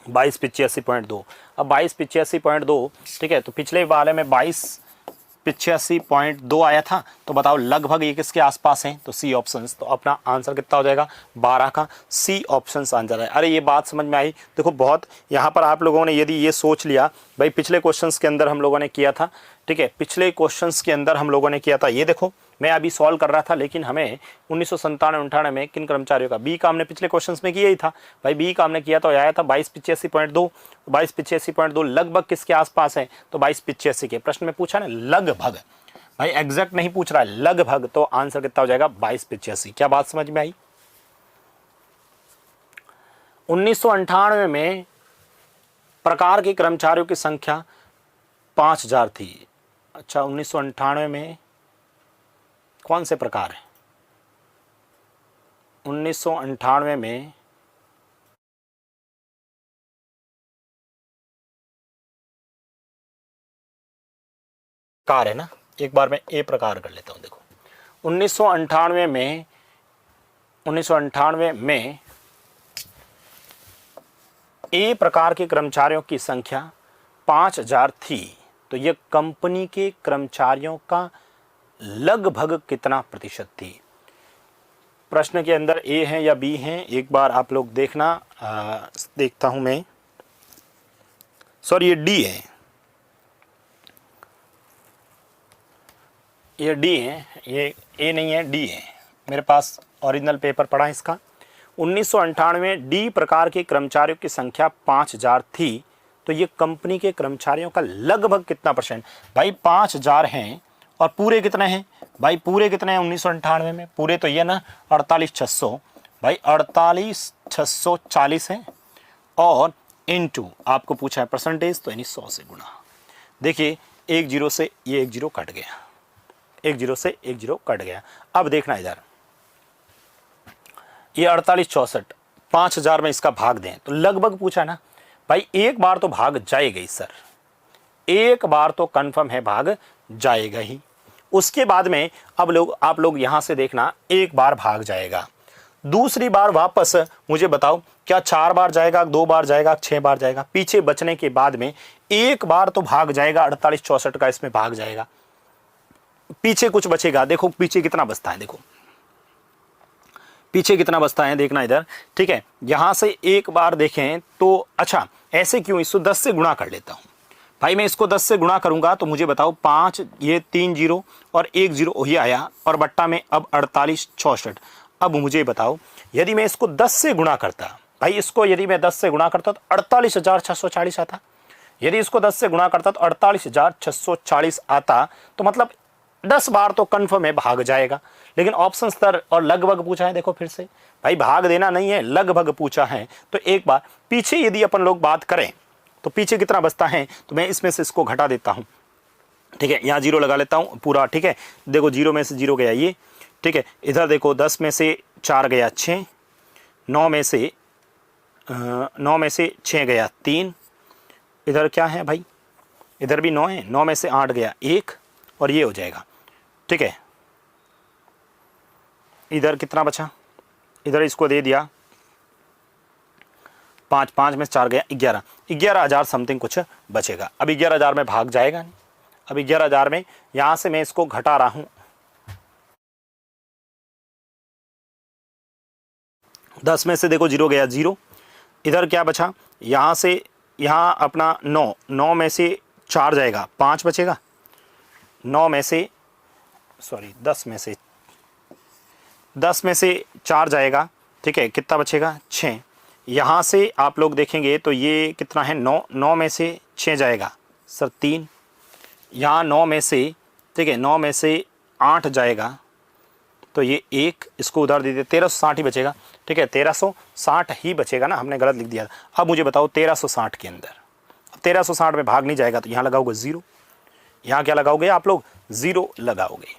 2285.2। अब 2285.2, ठीक है, तो पिछले वाले में 2285.2 आया था, तो बताओ लगभग ये किसके आसपास है, तो सी ऑप्शन, तो अपना आंसर कितना हो जाएगा 12 का सी ऑप्शन आंसर है। अरे ये बात समझ में आई, देखो बहुत यहाँ पर आप लोगों ने यदि ये सोच लिया भाई पिछले क्वेश्चंस के अंदर हम लोगों ने किया था, ठीक है, पिछले क्वेश्चंस के अंदर हम लोगों ने किया था, ये देखो मैं अभी सॉल्व कर रहा था, लेकिन हमें 1997-98 में किन कर्मचारियों का, बी का हमने पिछले क्वेश्चंस में किया ही था भाई, बी का हमने किया तो आया था 2285.2, 2285.2 लगभग किसके आसपास है, तो 2285 के, प्रश्न में पूछा ना लगभग, भाई एग्जैक्ट नहीं पूछ रहा है, लगभग, तो आंसर कितना हो जाएगा 2285। क्या बात समझ में आई। 1998 में प्रकार के कर्मचारियों की संख्या 5000 थी। अच्छा 1998 में कौन से प्रकार है, 1998 में प्रकार है ना, एक बार मैं ए प्रकार कर लेता हूं। देखो 1998 में ए प्रकार के कर्मचारियों की संख्या 5000 थी, तो यह कंपनी के कर्मचारियों का लगभग कितना प्रतिशत थी। प्रश्न के अंदर ए है या बी है, एक बार आप लोग देखना, देखता हूं मैं, सॉरी ये डी है, ये डी है, ये ए नहीं है, डी है, मेरे पास ओरिजिनल पेपर पड़ा है इसका। 1998 में डी प्रकार के कर्मचारियों की संख्या 5000 थी, तो ये कंपनी के कर्मचारियों का लगभग कितना परसेंट, भाई 5000 हैं और पूरे कितने हैं भाई, पूरे कितने हैं 1998 में, पूरे तो ये ना 48600, भाई 48640 है, और इनटू आपको पूछा है परसेंटेज, तो यानी 100 से गुणा। देखिए 1 0 से ये 1 0 कट गया, 1 0 से 1 0 कट गया। अब देखना इधर, ये 4864 5000 में इसका भाग दें, तो लगभग पूछा ना भाई, एक बार तो भाग जाएगा ही सर, एक बार तो कंफर्म है भाग जाएगा ही। उसके बाद में अब आप लोग यहां से देखना, एक बार भाग जाएगा, दूसरी बार वापस मुझे बताओ क्या 4 बार जाएगा, 2 बार जाएगा, 6 बार जाएगा? पीछे बचने के बाद में एक बार तो भाग जाएगा, 48 64 का इसमें भाग जाएगा, पीछे कुछ बचेगा। देखो पीछे कितना बचता है, देखो पीछे कितना बचता है, देखना इधर, ठीक है। यहां से एक बार देखें तो अच्छा ऐसे क्यों, इसको 10 से गुणा कर लेता हूं भाई। मैं इसको 10 से गुणा करूंगा तो मुझे बताओ 5, ये 3 0 और 1 0 ये आया, और बट्टा में अब 48 64। अब मुझे बताओ यदि मैं इसको 10 से गुणा करता भाई, इसको यदि मैं 10 से गुणा करता तो 48,640 आता। यदि इसको 10 से गुणा करता तो 48,640 आता, तो मतलब 10 बार तो कंफर्म है भाग जाएगा। लेकिन ऑप्शन स्तर और लगभग पूछा है, देखो फिर से भाई भाग देना नहीं है, लगभग पूछा है। तो एक बार पीछे यदि अपन लोग बात करें तो पीछे कितना बचता है, तो मैं इसमें से इसको घटा देता हूं, ठीक है। यहाँ 0 लगा लेता हूं पूरा, ठीक है। देखो 0 में से 0 गया ये, ठीक है। इधर देखो 10 में से 4 गया 6, 9 में से 6 गया 3, इधर क्या है भाई, इधर भी 9 है, 9 में से 8 गया 1, और ये हो जाएगा, ठीक है। इधर कितना बचा, इधर इसको दे दिया 5, 5 में से 4 गया 11, 11,000 समथिंग कुछ बचेगा। अब 11,000 में भाग जाएगा नहीं, अब 11,000 में यहां से मैं इसको घटा रहा हूं, 10 में से देखो 0 गया 0, इधर क्या बचा, यहां से यहां अपना 9, 9 में से 4 जाएगा 5 बचेगा, 9 में से सॉरी 10 में से 4 जाएगा, ठीक है। कितना बचेगा 6। यहाँ से आप लोग देखेंगे तो ये कितना है 9, 9 में से 6 जाएगा सर 3, यहाँ 9 में से, ठीक है, 9 में से 8 जाएगा तो ये 1, इसको उधर दे दे, 1360 ही बचेगा, ठीक है। 1360 ही बचेगा ना, हमने गलत लिख दिया था। अब मुझे बताओ 1360 के अंदर, अब 1360 में भाग नहीं जाएगा तो यहाँ लगाओगे 0, यहाँ क्या लगाओगे आप लोग 0 लगाओगे,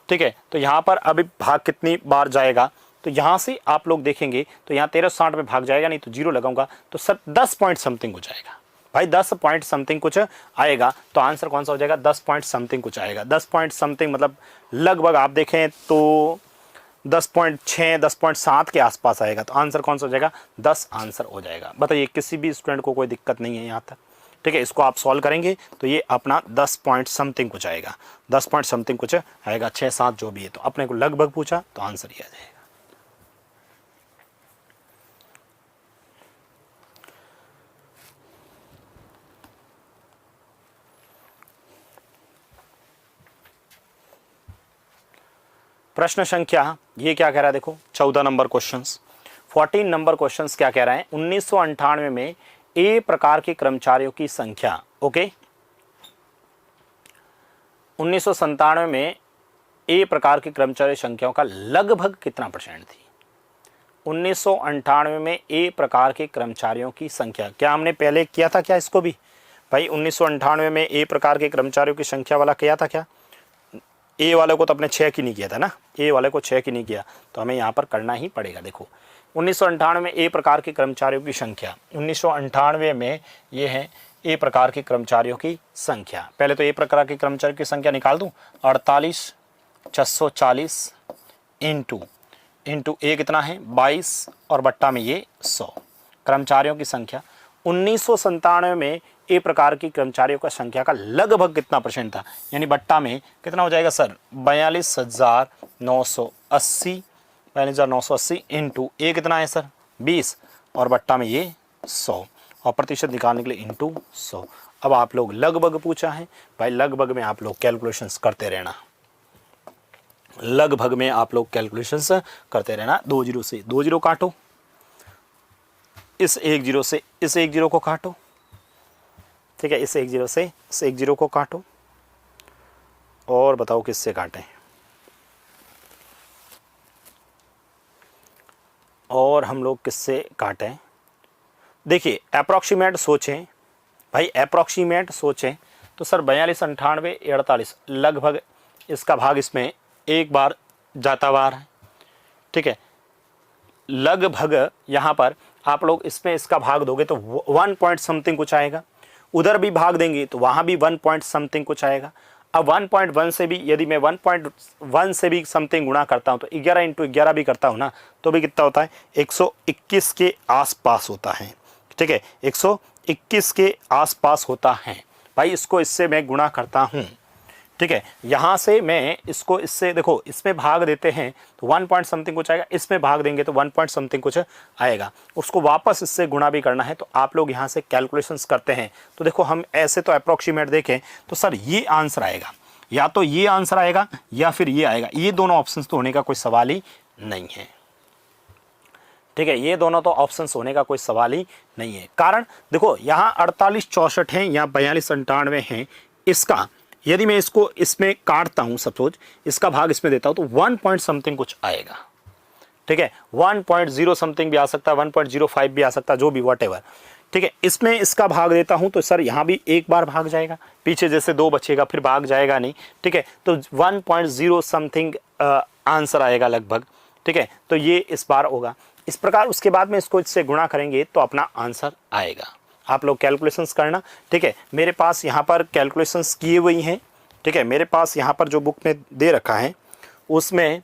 ठीक है। तो यहाँ पर अभी भाग कितनी बार जाएगा, तो यहाँ से आप लोग देखेंगे तो यहाँ 1360 में भाग जाएगा नहीं, तो 0 लगाऊंगा तो सर 10 पॉइंट समथिंग कुछ आएगा भाई, 10 पॉइंट समथिंग कुछ आएगा। तो आंसर कौन सा हो जाएगा, 10 पॉइंट समथिंग कुछ आएगा। 10 पॉइंट समथिंग मतलब लगभग आप देखें तो 10.6 10.7 के आसपास आएगा। तो आंसर कौन सा हो जाएगा, 10 आंसर हो जाएगा। बताइए किसी भी स्टूडेंट को कोई दिक्कत नहीं है यहाँ तक, ठीक है। इसको आप सॉल्व करेंगे तो ये अपना 10 पॉइंट समथिंग कुछ आएगा, 10 पॉइंट समथिंग कुछ आएगा, 6 7 जो भी है। तो अपने को लगभग पूछा तो आंसर ये आ जाएगा। प्रश्न संख्या ये क्या कह रहा है, देखो 14 नंबर क्वेश्चंस, 14 नंबर क्वेश्चंस क्या कह रहा है, 1998 में ए प्रकार के कर्मचारियों की संख्या, ओके 1997 में ए प्रकार के कर्मचारी संख्याओं का लगभग कितना परसेंट थी। 1998 में ए प्रकार के कर्मचारियों की संख्या, क्या हमने पहले किया था क्या इसको भी भाई, 1998 में ए प्रकार के कर्मचारियों की संख्या वाला किया था क्या, ए वाले को तो अपने 6 की नहीं किया था ना, ए वाले को 6 की नहीं किया, तो हमें यहाँ पर करना ही पड़ेगा। देखो 1998 में ए प्रकार के कर्मचारियों की संख्या, 1998 में ये है ए प्रकार के कर्मचारियों की संख्या। पहले तो ए प्रकार के कर्मचारियों की संख्या निकाल दूं, 48,640 इंटू ए कितना है 22 और बट्टा में ये 100 कर्मचारियों की संख्या। 1997 में ए प्रकार की कर्मचारियों का संख्या का लगभग कितना परसेंट था, यानी बट्टा में कितना हो जाएगा सर 42,980 इंटू ए कितना है सर 20 और बट्टा में ये 100 और प्रतिशत निकालने के लिए इंटू 100। अब आप लोग लगभग पूछा है भाई, लगभग में आप लोग कैलकुलेशंस करते रहना, लगभग में आप लोग कैलकुलेशंस करते रहना। 2 0 से 2 0 काटो, इस 1 0 से इस 1 0 को काटो, ठीक है, इस 1 0 से इस 1 0 को काटो और बताओ किससे काटें, और हम लोग किससे काटें। देखिए अप्रॉक्सीमेट सोचें भाई, अप्रॉक्सीमेट सोचें तो सर 42 98 48 लगभग इसका भाग इसमें एक बार जाता बार है, ठीक है, लगभग यहाँ पर आप लोग इसमें इसका भाग दोगे तो 1 पॉइंट समथिंग कुछ आएगा, उधर भी भाग देंगे तो वहाँ भी 1 पॉइंट समथिंग कुछ आएगा। अब 1.1 से भी यदि मैं 1.1 से भी समथिंग गुणा करता हूँ तो 11 इंटू 11 भी करता हूँ ना तो भी कितना होता है 121 के आसपास होता है। ठीक है, 121 के आसपास होता है भाई। इसको इससे मैं गुणा करता हूँ। ठीक है, यहाँ से मैं इसको इससे देखो, इसमें भाग देते हैं तो 1 पॉइंट समथिंग कुछ आएगा, इसमें भाग देंगे तो 1 पॉइंट समथिंग कुछ आएगा। उसको वापस इससे गुणा भी करना है तो आप लोग यहाँ से कैलकुलेशंस करते हैं तो देखो हम ऐसे तो अप्रोक्सीमेट देखें तो सर ये आंसर आएगा, या तो ये आंसर आएगा या फिर ये आएगा। ये दोनों ऑप्शंस तो होने का कोई सवाल ही नहीं है। ठीक है, ये दोनों तो ऑप्शंस होने का कोई सवाल ही नहीं है। कारण देखो यहाँ 48 64 हैं या 42 97 हैं। इसका यदि मैं इसको इसमें काटता हूँ, सपोज इसका भाग इसमें देता हूँ तो 1 पॉइंट समथिंग कुछ आएगा। ठीक है, 1.0 समथिंग भी आ सकता है, 1.05 भी आ सकता है, जो भी व्हाटएवर। ठीक है, इसमें इसका भाग देता हूँ तो सर यहाँ भी एक बार भाग जाएगा, पीछे जैसे 2 बचेगा फिर भाग जाएगा नहीं। ठीक है, तो 1.0 समथिंग आंसर आएगा लगभग। ठीक है, तो ये इस बार होगा इस प्रकार। उसके बाद में इसको इससे गुणा करेंगे तो अपना आंसर आएगा। आप लोग कैलकुलेशंस करना। ठीक है, मेरे पास यहाँ पर कैलकुलेशंस किए हुई हैं। ठीक है, मेरे पास यहाँ पर जो बुक में दे रखा है उसमें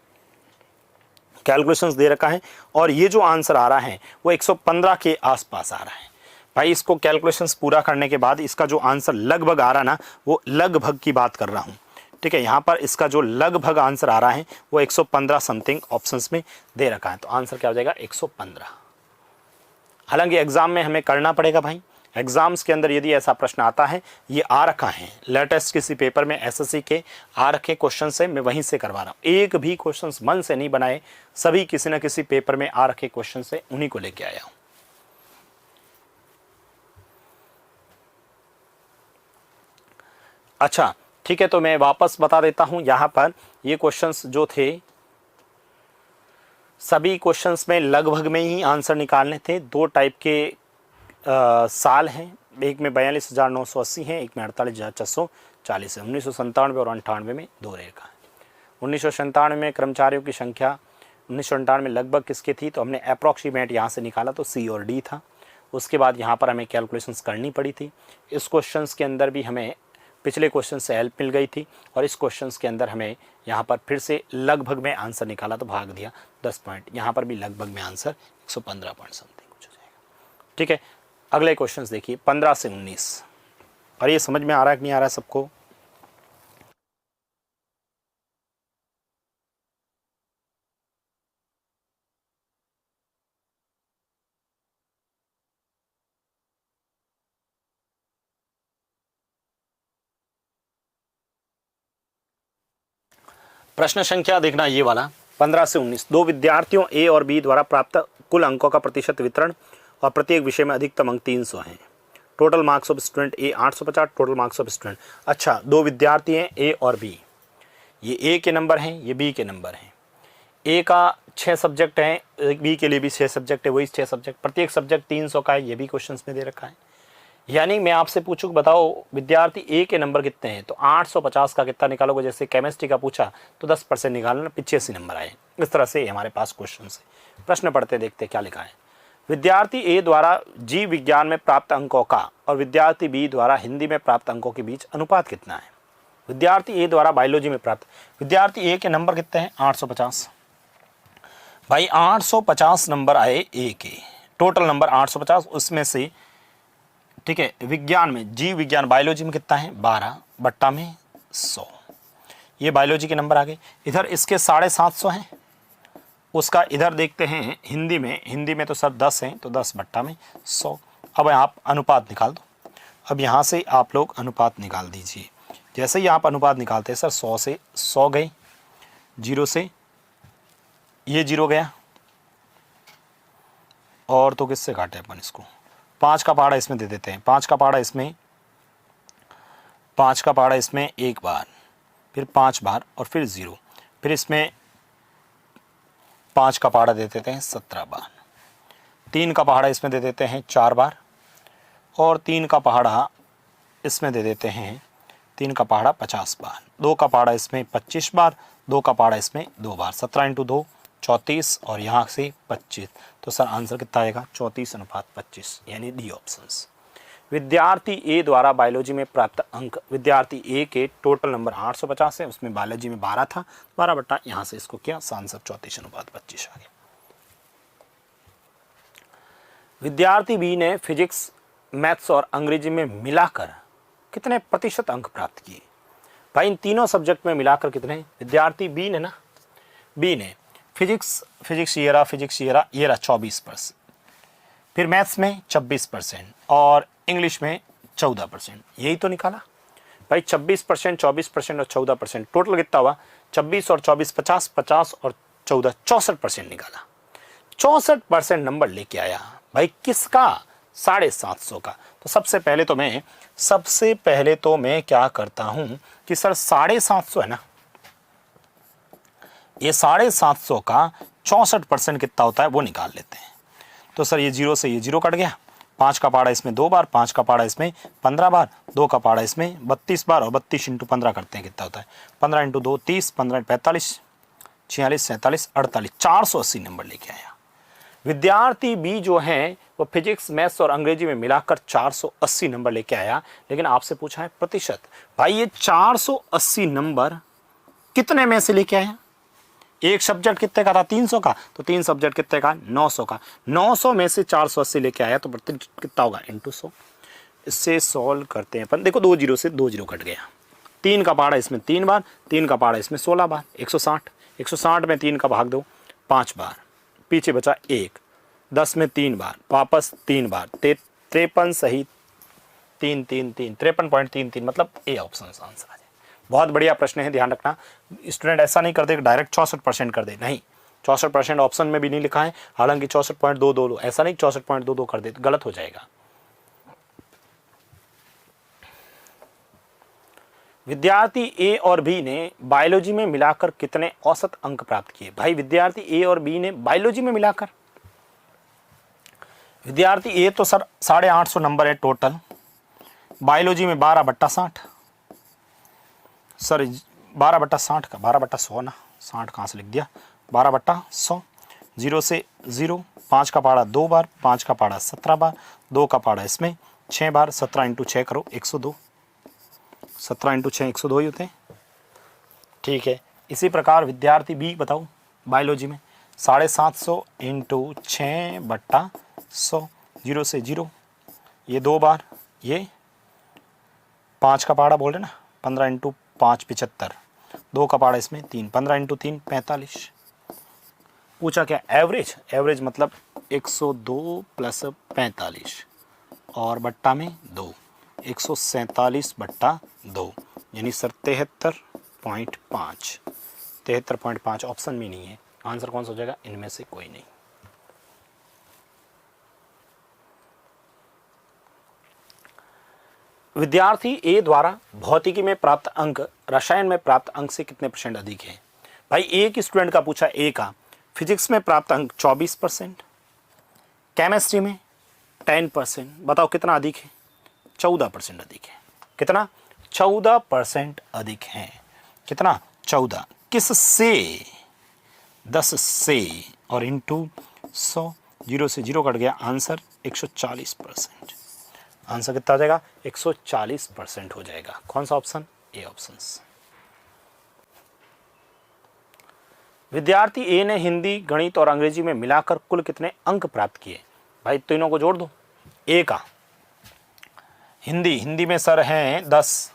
कैलकुलेशंस दे रखा है और ये जो आंसर आ रहा है वो 115 के आसपास आ रहा है भाई। इसको कैलकुलेशंस पूरा करने के बाद इसका जो आंसर लगभग आ रहा ना, वो लगभग की बात कर रहा हूँ। ठीक है, यहाँ पर इसका जो लगभग आंसर आ रहा है वो 115 समथिंग ऑप्शंस में दे रखा है। तो आंसर क्या हो जाएगा 115। हालांकि एग्जाम में हमें करना पड़ेगा भाई। एग्जाम्स के अंदर यदि ऐसा प्रश्न आता है, ये आ रखा है लेटेस्ट किसी पेपर में एसएससी के आ रखे क्वेश्चन से मैं वहीं से करवा रहा हूँ। एक भी क्वेश्चंस मन से नहीं बनाए, सभी किसी न किसी पेपर में आ रखे क्वेश्चन से उन्हीं को लेके आया हूँ। अच्छा ठीक है, तो मैं वापस बता देता हूँ। यहाँ पर ये क्वेश्चंस जो थे सभी क्वेश्चंस में लगभग में ही आंसर निकालने थे। 2 टाइप के साल हैं, एक में 42,980 हैं, एक में 48,440 है। 1997 और 98 में 2 रेखा है। 1997 में कर्मचारियों की संख्या 1998 में लगभग किसकी थी, तो हमने अप्रॉक्सीमेट यहाँ से निकाला तो सी और डी था। उसके बाद यहाँ पर हमें कैलकुलेशंस करनी पड़ी थी। इस क्वेश्चंस के अंदर भी हमें पिछले क्वेश्चन से हेल्प मिल गई थी और इस क्वेश्चंस के अंदर हमें यहाँ पर फिर से लगभग में आंसर निकाला तो भाग दिया 10 पॉइंट। यहाँ पर भी लगभग में आंसर 115 पॉइंट समथिंग कुछ हो जाएगा। ठीक है, अगले क्वेश्चंस देखिए 15 से 19। और ये समझ में आ रहा है कि नहीं आ रहा है सबको? प्रश्न संख्या देखना ये वाला 15 से 19। 2 विद्यार्थियों ए और बी द्वारा प्राप्त कुल अंकों का प्रतिशत वितरण और प्रत्येक विषय में अधिकतम अंक 300 हैं। Total marks of student A 850, total marks of student. अच्छा, 2 विद्यार्थी हैं ए और बी, ये ए के नंबर हैं, ये बी के नंबर हैं। ए का 6 सब्जेक्ट हैं, बी के लिए भी 6 सब्जेक्ट है, वही 6 सब्जेक्ट, प्रत्येक सब्जेक्ट 300 का है, ये भी क्वेश्चन में दे रखा है। यानी मैं आपसे पूछूँ बताओ विद्यार्थी ए के नंबर कितने हैं, तो 850 का कितना निकालोगे। जैसे केमिस्ट्री का पूछा तो 10% निकालना, 85 नंबर आए। इस तरह से हमारे पास क्वेश्चन है। प्रश्न पढ़ते देखते क्या लिखा है। विद्यार्थी ए द्वारा जीव विज्ञान में प्राप्त अंकों का और विद्यार्थी बी द्वारा हिंदी में प्राप्त अंकों के बीच अनुपात कितना है। विद्यार्थी ए द्वारा बायोलॉजी में प्राप्त, विद्यार्थी ए के नंबर कितने हैं 850 भाई। 850 नंबर आए ए के, टोटल नंबर 850, उसमें से ठीक है विज्ञान में जीव विज्ञान बायोलॉजी में कितना है 12 बट्टा में 100, ये बायोलॉजी के नंबर आ गए। इधर इसके 750 हैं, उसका इधर देखते हैं हिंदी में तो सर 10 हैं तो 10 बट्टा में 100। अब आप अनुपात निकाल दो। अब यहाँ से आप लोग अनुपात निकाल दीजिए। जैसे ही आप अनुपात निकालते हैं सर 100 से 100 गए, 0 से ये 0 गया, और तो किससे काटे अपन इसको, 5 का पहाड़ा इसमें दे देते हैं। 5 का पहाड़ा इसमें, 5 का पहाड़ा इसमें एक बार, फिर 5 बार और फिर 0, फिर इसमें 5 का पहाड़ा दे देते हैं 17 बार। 3 का पहाड़ा इसमें दे देते हैं 4 बार और 3 का पहाड़ा इसमें दे देते हैं 3 का पहाड़ा 50 बार। 2 का पहाड़ा इसमें 25 बार, 2 का पहाड़ा इसमें 2 बार। 17 × 2 34 और यहाँ से 25, तो सर आंसर कितना आएगा 34:25, यानी डी ऑप्शंस। विद्यार्थी ए द्वारा बायोलॉजी में प्राप्त अंक, विद्यार्थी ए के टोटल नंबर 850 है, उसमें बायोलॉजी में 12 था, 12 बटा यहाँ से इसको किया, आंसर 34:25 आ गया। विद्यार्थी बी ने फिजिक्स, मैथ्स और अंग्रेजी में मिलाकर कितने प्रतिशत अंक प्राप्त किए? भाई इन तीनों सब्जेक्ट में मिलाकर कितने? विद्यार्थी बी ने फिजिक्स ये रहा 24%, फिर मैथ्स में 26% और इंग्लिश में 14%, यही तो निकाला भाई। 26%, 24% और 14%, टोटल कितना हुआ? 26 और 24 50, 50 और 14 64% निकाला। 64% नंबर लेके आया भाई, किसका? 750 का। तो सबसे पहले तो मैं क्या करता हूं कि सर 750 है ना, ये 750 का 64% कितना होता है वो निकाल लेते हैं। तो सर ये 0 से ये 0 कट गया, 5 का पाड़ा इसमें 2 बार, 5 का पाड़ा इसमें 15 बार, 2 का पाड़ा इसमें 32 बार, और 32 × 15 करते हैं कितना होता है? 15 × 2 30, 15 45, 46, 47, 48, 480 नंबर लेके आया। विद्यार्थी बी जो है वो फिजिक्स, मैथ्स और अंग्रेजी में मिलाकर 480 नंबर लेके आया, लेकिन आपसे पूछा है प्रतिशत। भाई ये 480 नंबर कितने में से लेके आया? एक सब्जेक्ट कितने का था? 300 का, तो 3 सब्जेक्ट कितने का? 900 का। 900 में से 480 लेके आया, तो प्रतिशत कितना होगा? × 100। इससे सॉल्व करते हैं अपन। देखो 2 0 से 2 0 कट गया, 3 का पाड़ा इसमें 3 बार, 3 का पाड़ा इसमें 16 बार, 160। 160 में 3 का भाग दो 5 बार, पीछे बचा 1, 10 में 3 बार, वापस 3 बार, 53 सही 3 3 3, 53.33, मतलब ए ऑप्शन आंसर आ जाए। बहुत बढ़िया प्रश्न है, ध्यान रखना। स्टूडेंट ऐसा नहीं कर दे डायरेक्ट 64% कर दे, नहीं, 64% ऑप्शन में भी नहीं लिखा है, हालांकि 64.22, ऐसा नहीं 64.22 कर दे, गलत हो जाएगा। विद्यार्थी ए और बी ने बायोलॉजी में मिलाकर कितने औसत अंक प्राप्त किए? भाई विद्यार्थी ए और बी ने बायोलॉजी में मिलाकर, विद्यार्थी ए तो सर 850 नंबर है टोटल, बायोलॉजी में 12/60, सर 12/60 का 12/100 ना, 60 कहाँ से लिख दिया, 12/100, 0 से 0, 5 का पाड़ा 2 बार, 5 का पाड़ा 17 बार, 2 का पाड़ा इसमें 6 बार, 17 × 6 करो 102, 17 × 6 102 ही होते हैं, ठीक है। इसी प्रकार विद्यार्थी बी बताओ बायोलॉजी में 750 × 6/100, 0 से 0, ये 2 बार, ये 5 का पाड़ा बोल रहे ना, 15 × 5 75, 2 का पाड़ा इसमें 3, 15 × 3 45। पूछा क्या? एवरेज मतलब 102 + 45 और बट्टा में 2, 147/2, यानी सर 73.5। 73.5 ऑप्शन में नहीं है, आंसर कौन सा हो जाएगा? इनमें से कोई नहीं। विद्यार्थी ए द्वारा भौतिकी में प्राप्त अंक रसायन में प्राप्त अंक से कितने % अधिक है? भाई एक स्टूडेंट का पूछा, ए का फिजिक्स में प्राप्त अंक 24%, केमिस्ट्री में 10%, बताओ कितना अधिक है? 14% अधिक है। कितना? 14% अधिक है। कितना? 14। किस से? 10 से, और इंटू 100, 0 से 0 कट गया, आंसर 140%। आंसर कितना हो जाएगा? 140% हो जाएगा। कौन सा ऑप्शन? A option. विद्यार्थी ए ने हिंदी, गणित और अंग्रेजी में मिलाकर कुल कितने अंक प्राप्त किए? भाई तीनों को जोड़ दो। ए का हिंदी में सर हैं 10,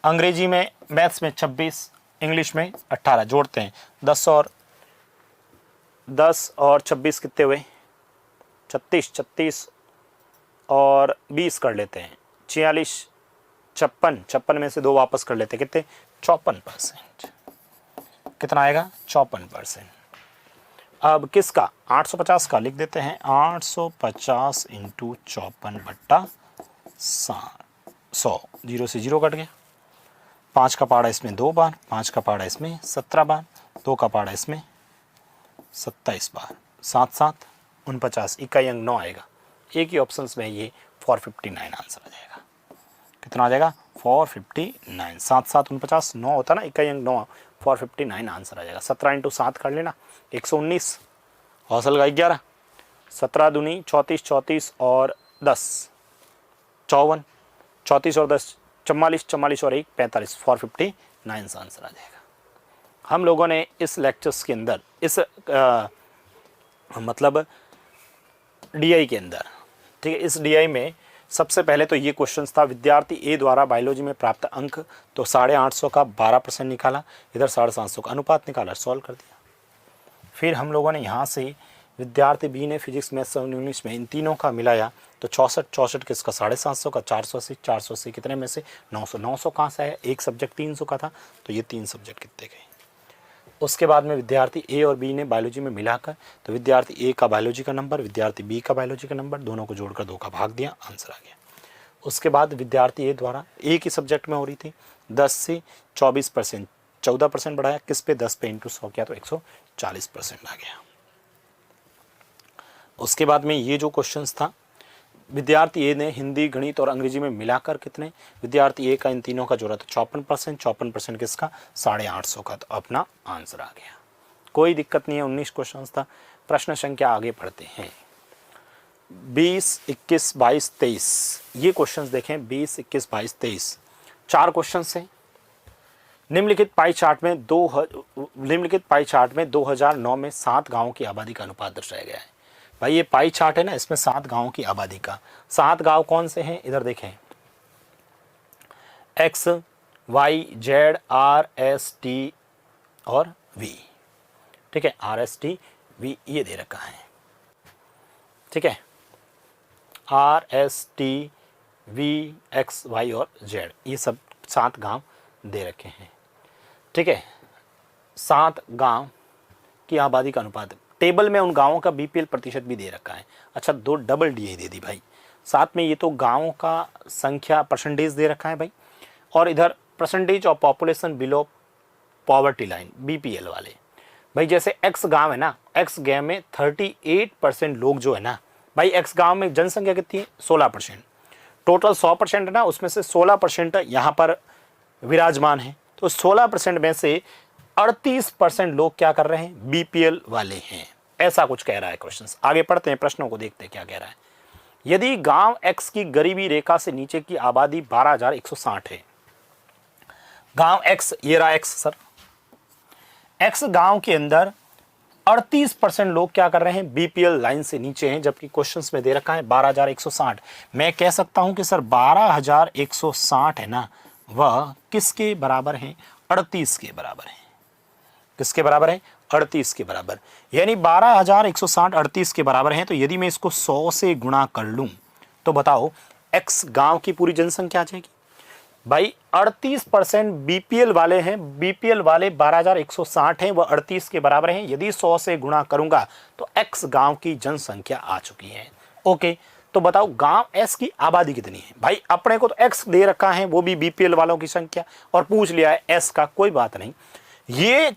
अंग्रेजी में, मैथ्स में 26, इंग्लिश में 18, जोड़ते हैं 10 और 26 कितने हुए? 36 और 20 कर लेते हैं, 46, 56 में से 2 वापस कर लेते हैं, कितने? 54%। कितना आएगा? 54%। अब किसका? 850 का लिख देते हैं, 850 × 54/100, 0 से 0 कट गया, 5 का पाड़ा इसमें 2 बार, 5 का पाड़ा इसमें 17 बार, 2 का पाड़ा इसमें 27 बार, 7 7 49, इकाई अंक 9 आएगा। एक ही ऑप्शंस में ये 459 आंसर आ जाएगा। कितना आ जाएगा? 459। 7 7 49, 9 होता ना, इकाई अंक 9, 459 आंसर आ जाएगा। 17 इंटू 7 कर लेना, 119, हौसल का 11, 17 दूनी 34, 34 और 10 54, 34 और 10 44, 44 और 1 45, 459 आंसर आ जाएगा। हम लोगों ने इस लेक्चर्स के अंदर इस मतलब डीआई के अंदर, ठीक है, इस डीआई में सबसे पहले तो ये क्वेश्चन था, विद्यार्थी ए द्वारा बायोलॉजी में प्राप्त अंक, तो 850 का 12% निकाला, इधर 750 का अनुपात निकाला, सॉल्व कर दिया। फिर हम लोगों ने यहाँ से विद्यार्थी बी ने फिजिक्स मैथ्स और इंग्लिश में इन तीनों का मिलाया, तो 64 किसका 750 का, 480 कितने में से 900 कहाँ से है, एक सब्जेक्ट 300 का था, तो ये 3 सब्जेक्ट कितने गए। उसके बाद में विद्यार्थी ए और बी ने बायोलॉजी में मिलाकर, तो विद्यार्थी ए का बायोलॉजी का नंबर, विद्यार्थी बी का बायोलॉजी का नंबर, दोनों को जोड़कर 2 का भाग दिया, आंसर आ गया। उसके बाद विद्यार्थी ए द्वारा एक ही सब्जेक्ट में हो रही थी, 10 से 24% 14% बढ़ाया, किस पे 10 पे इंटू 100 किया, तो 140% आ गया। उसके बाद में ये जो क्वेश्चंस था, विद्यार्थी ए ने हिंदी, गणित और अंग्रेजी में मिलाकर कितने, विद्यार्थी ए का इन तीनों का जोड़ा तो 54% किसका 850 का, तो अपना आंसर आ गया। कोई दिक्कत नहीं है, 19 क्वेश्चंस था। प्रश्न संख्या आगे पढ़ते हैं। 20, 21, 22, 23 ये क्वेश्चंस देखें। 20, 21, 22, 23 4 क्वेश्चंस हैं। निम्नलिखित पाई चार्ट में 2009 में 7 गाँवों की आबादी का अनुपात दर्शाया गया है। भाई ये पाई चार्ट है ना, इसमें 7 गांवों की आबादी का, 7 गांव कौन से हैं, इधर देखें, X, Y, Z, R, S, T और वी, ठीक है, आर, एस, टी, वी ये दे रखा है, ठीक है, R, S, T, V, X, Y और जेड, ये सब 7 गांव दे रखे हैं, ठीक है। 7 गांव की आबादी का अनुपात, टेबल में उन गांवों का बीपीएल प्रतिशत भी दे रखा है। अच्छा, 2 डबल डीआई दे दी भाई, साथ में ये तो गांवों का संख्या परसेंटेज दे रखा है भाई, और इधर percentage of population below poverty line BPL वाले। भाई जैसे एक्स गांव है ना, एक्स गांव में 38% लोग जो है ना भाई, एक्स गांव में जनसंख्या कितनी है 16%, टोटल 100% है ना, उसमें से 16% यहाँ पर विराजमान है, तो 16% में से 38% लोग क्या कर रहे हैं, बीपीएल वाले हैं, ऐसा कुछ कह रहा है क्वेश्चन। आगे पढ़ते हैं, प्रश्नों को देखते हैं क्या कह रहा है। यदि गांव एक्स की गरीबी रेखा से नीचे की आबादी 12,160 है, गांव एक्स, ये रहा एक्स सर, एक्स गांव के अंदर 38% लोग क्या कर रहे हैं, बीपीएल लाइन से नीचे हैं, जबकि क्वेश्चंस में दे रखा है 12,160। मैं कह सकता हूं कि सर 12,160 है ना, वह किसके बराबर है, 38 के बराबर है। किसके बराबर है, 38 के बराबर, यानी 12,160 38 के बराबर है। तो यदि मैं इसको 100 से गुणा कर लूं तो बताओ एक्स गांव की पूरी जनसंख्या आ जाएगी। भाई 38% बीपीएल वाले हैं, बीपीएल वाले 12,160 हैं, वह 38 के बराबर हैं। यदि 100 से गुणा करूंगा तो एक्स गांव की जनसंख्या आ चुकी है। ओके, तो बताओ गांव एस की आबादी कितनी है। भाई अपने को तो एक्स दे रखा है, वो भी बीपीएल वालों की संख्या, और पूछ लिया है एस का, कोई बात नहीं। ये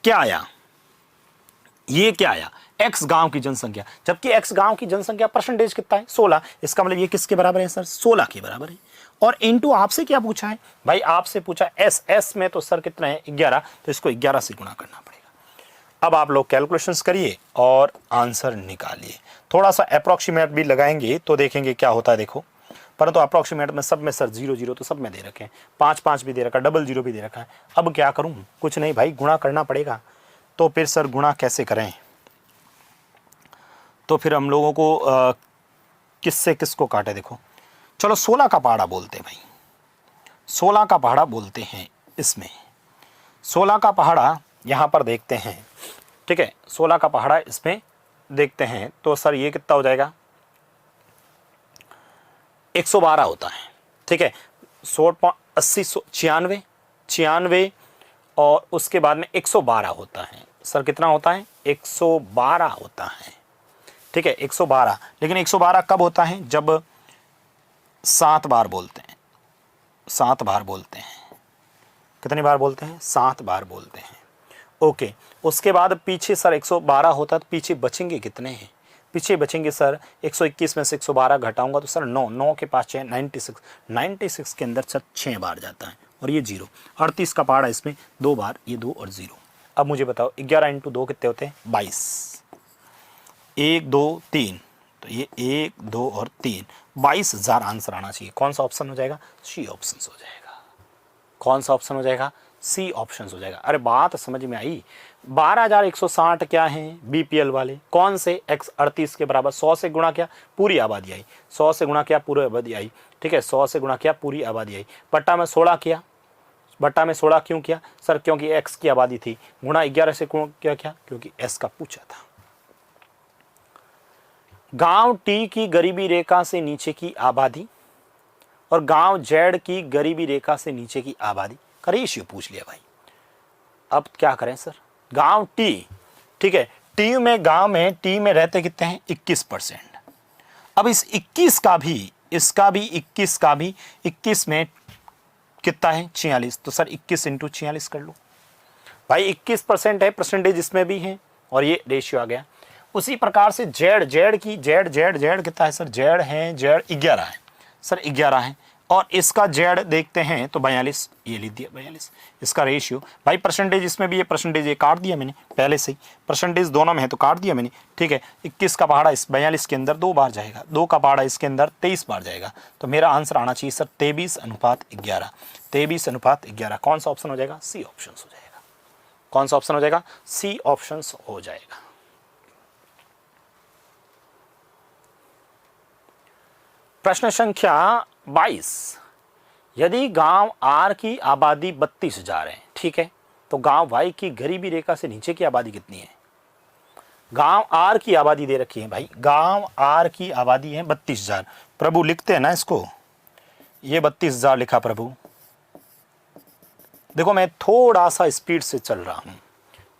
क्या आया, ये क्या आया, एक्स गांव की जनसंख्या, जबकि एक्स गांव की जनसंख्या परसेंटेज कितना है 16, इसका मतलब ये किसके बराबर है सर, 16 के बराबर है। और इनटू आपसे क्या पूछा है भाई, आपसे पूछा एस, एस में तो सर कितना है 11, तो इसको 11 से गुणा करना पड़ेगा। अब आप लोग कैलकुलेशंस करिए और आंसर निकालिए। थोड़ा सा अप्रॉक्सीमेट भी लगाएंगे तो देखेंगे क्या होता है। देखो, परंतु अप्रॉक्सीमेट में सब में सर 0 0 तो सब में दे रखे हैं, 5 5 भी दे रखा है, डबल 0 भी दे रखा है। अब क्या करूं, कुछ नहीं भाई, गुणा करना पड़ेगा। तो फिर सर गुणा कैसे करें, तो फिर हम लोगों को किससे किसको काटे। देखो चलो 16 का पहाड़ा बोलते हैं भाई, 16 का पहाड़ा बोलते हैं। इसमें 16 का पहाड़ा यहाँ पर देखते हैं, ठीक है, 16 का पहाड़ा इसमें देखते हैं तो सर ये कितना हो जाएगा, 112 होता है, ठीक है। 16 80 96 96 और उसके बाद में 112 होता है। सर कितना होता है, 112 होता है, ठीक है, 112। लेकिन 112 कब होता है, जब 7 बार बोलते हैं, 7 बार बोलते हैं। कितनी बार बोलते हैं, 7 बार बोलते हैं। ओके, उसके बाद पीछे सर 112 होता, तो पीछे बचेंगे कितने हैं, पीछे बचेंगे सर 121 में से 112 घटाऊंगा तो सर 9 9 के पास 6 96 96 के अंदर सर 6 बार जाता है। और ये 0, 38 का पहाड़ा इसमें 2 बार, ये 2 और 0। अब मुझे बताओ 11 इंटू 2 कितने होते हैं? 22। 1 2 3, तो ये 1 2 और 3, 22,000 आंसर आना चाहिए। कौन सा ऑप्शन हो जाएगा? सी ऑप्शन हो जाएगा। कौन सा ऑप्शन हो जाएगा? सी ऑप्शन हो जाएगा। अरे बात समझ में आई? 12,160 क्या हैं? बीपीएल वाले। कौन से? x 38 के बराबर 100 से गुणा किया, पूरी आबादी आई। 100 से गुणा किया, पूरी आबादी आई। ठीक है, 100 से गुणा किया, पूरी आबादी आई। बट्टा में 16 किया। बट्टा में 16 क्यों किया सर? क्योंकि x की आबादी थी। गुणा 11 से क्या किया? क्योंकि s का पूछा था। गांव टी की गरीबी रेखा से नीचे की आबादी और गांव जेड की गरीबी रेखा से नीचे की आबादी का रेशियो पूछ लिया भाई। अब क्या करें सर? गांव टी, ठीक है, टी में गांव में टी में रहते कितने हैं? 21%। अब इस 21 का भी, इसका भी 21 का भी 21 में कितना है? 46। तो सर 21 इंटू 46 कर लो भाई। 21% है, परसेंटेज इसमें भी है और ये रेशियो आ गया। उसी प्रकार से जेड की जेड कितना है सर? जेड है, जेड 11 है सर, 11 है। और इसका जेड देखते हैं तो 42, ये लिख दिया 42। इसका रेशियो भाई, परसेंटेज इसमें भी है, परसेंटेज ये काट दिया मैंने पहले से ही, परसेंटेज दोनों में है तो काट दिया मैंने। ठीक है, 21 का पहाड़ा इस 42 के अंदर 2 बार जाएगा, 2 का पहाड़ा इसके अंदर 23 बार जाएगा। तो मेरा आंसर आना चाहिए सर 23:11। 23:11 कौन सा ऑप्शन हो जाएगा? सी ऑप्शन हो जाएगा। कौन सा ऑप्शन हो जाएगा? सी ऑप्शन हो जाएगा। प्रश्न संख्या 22। यदि गांव आर की आबादी 32,000 है, ठीक है, तो गांव वाई की गरीबी रेखा से नीचे की आबादी कितनी है? गांव आर की आबादी दे रखी है भाई, गांव आर की आबादी है 32,000। प्रभु लिखते हैं ना इसको, ये 32,000 लिखा प्रभु। देखो मैं थोड़ा सा स्पीड से चल रहा हूं,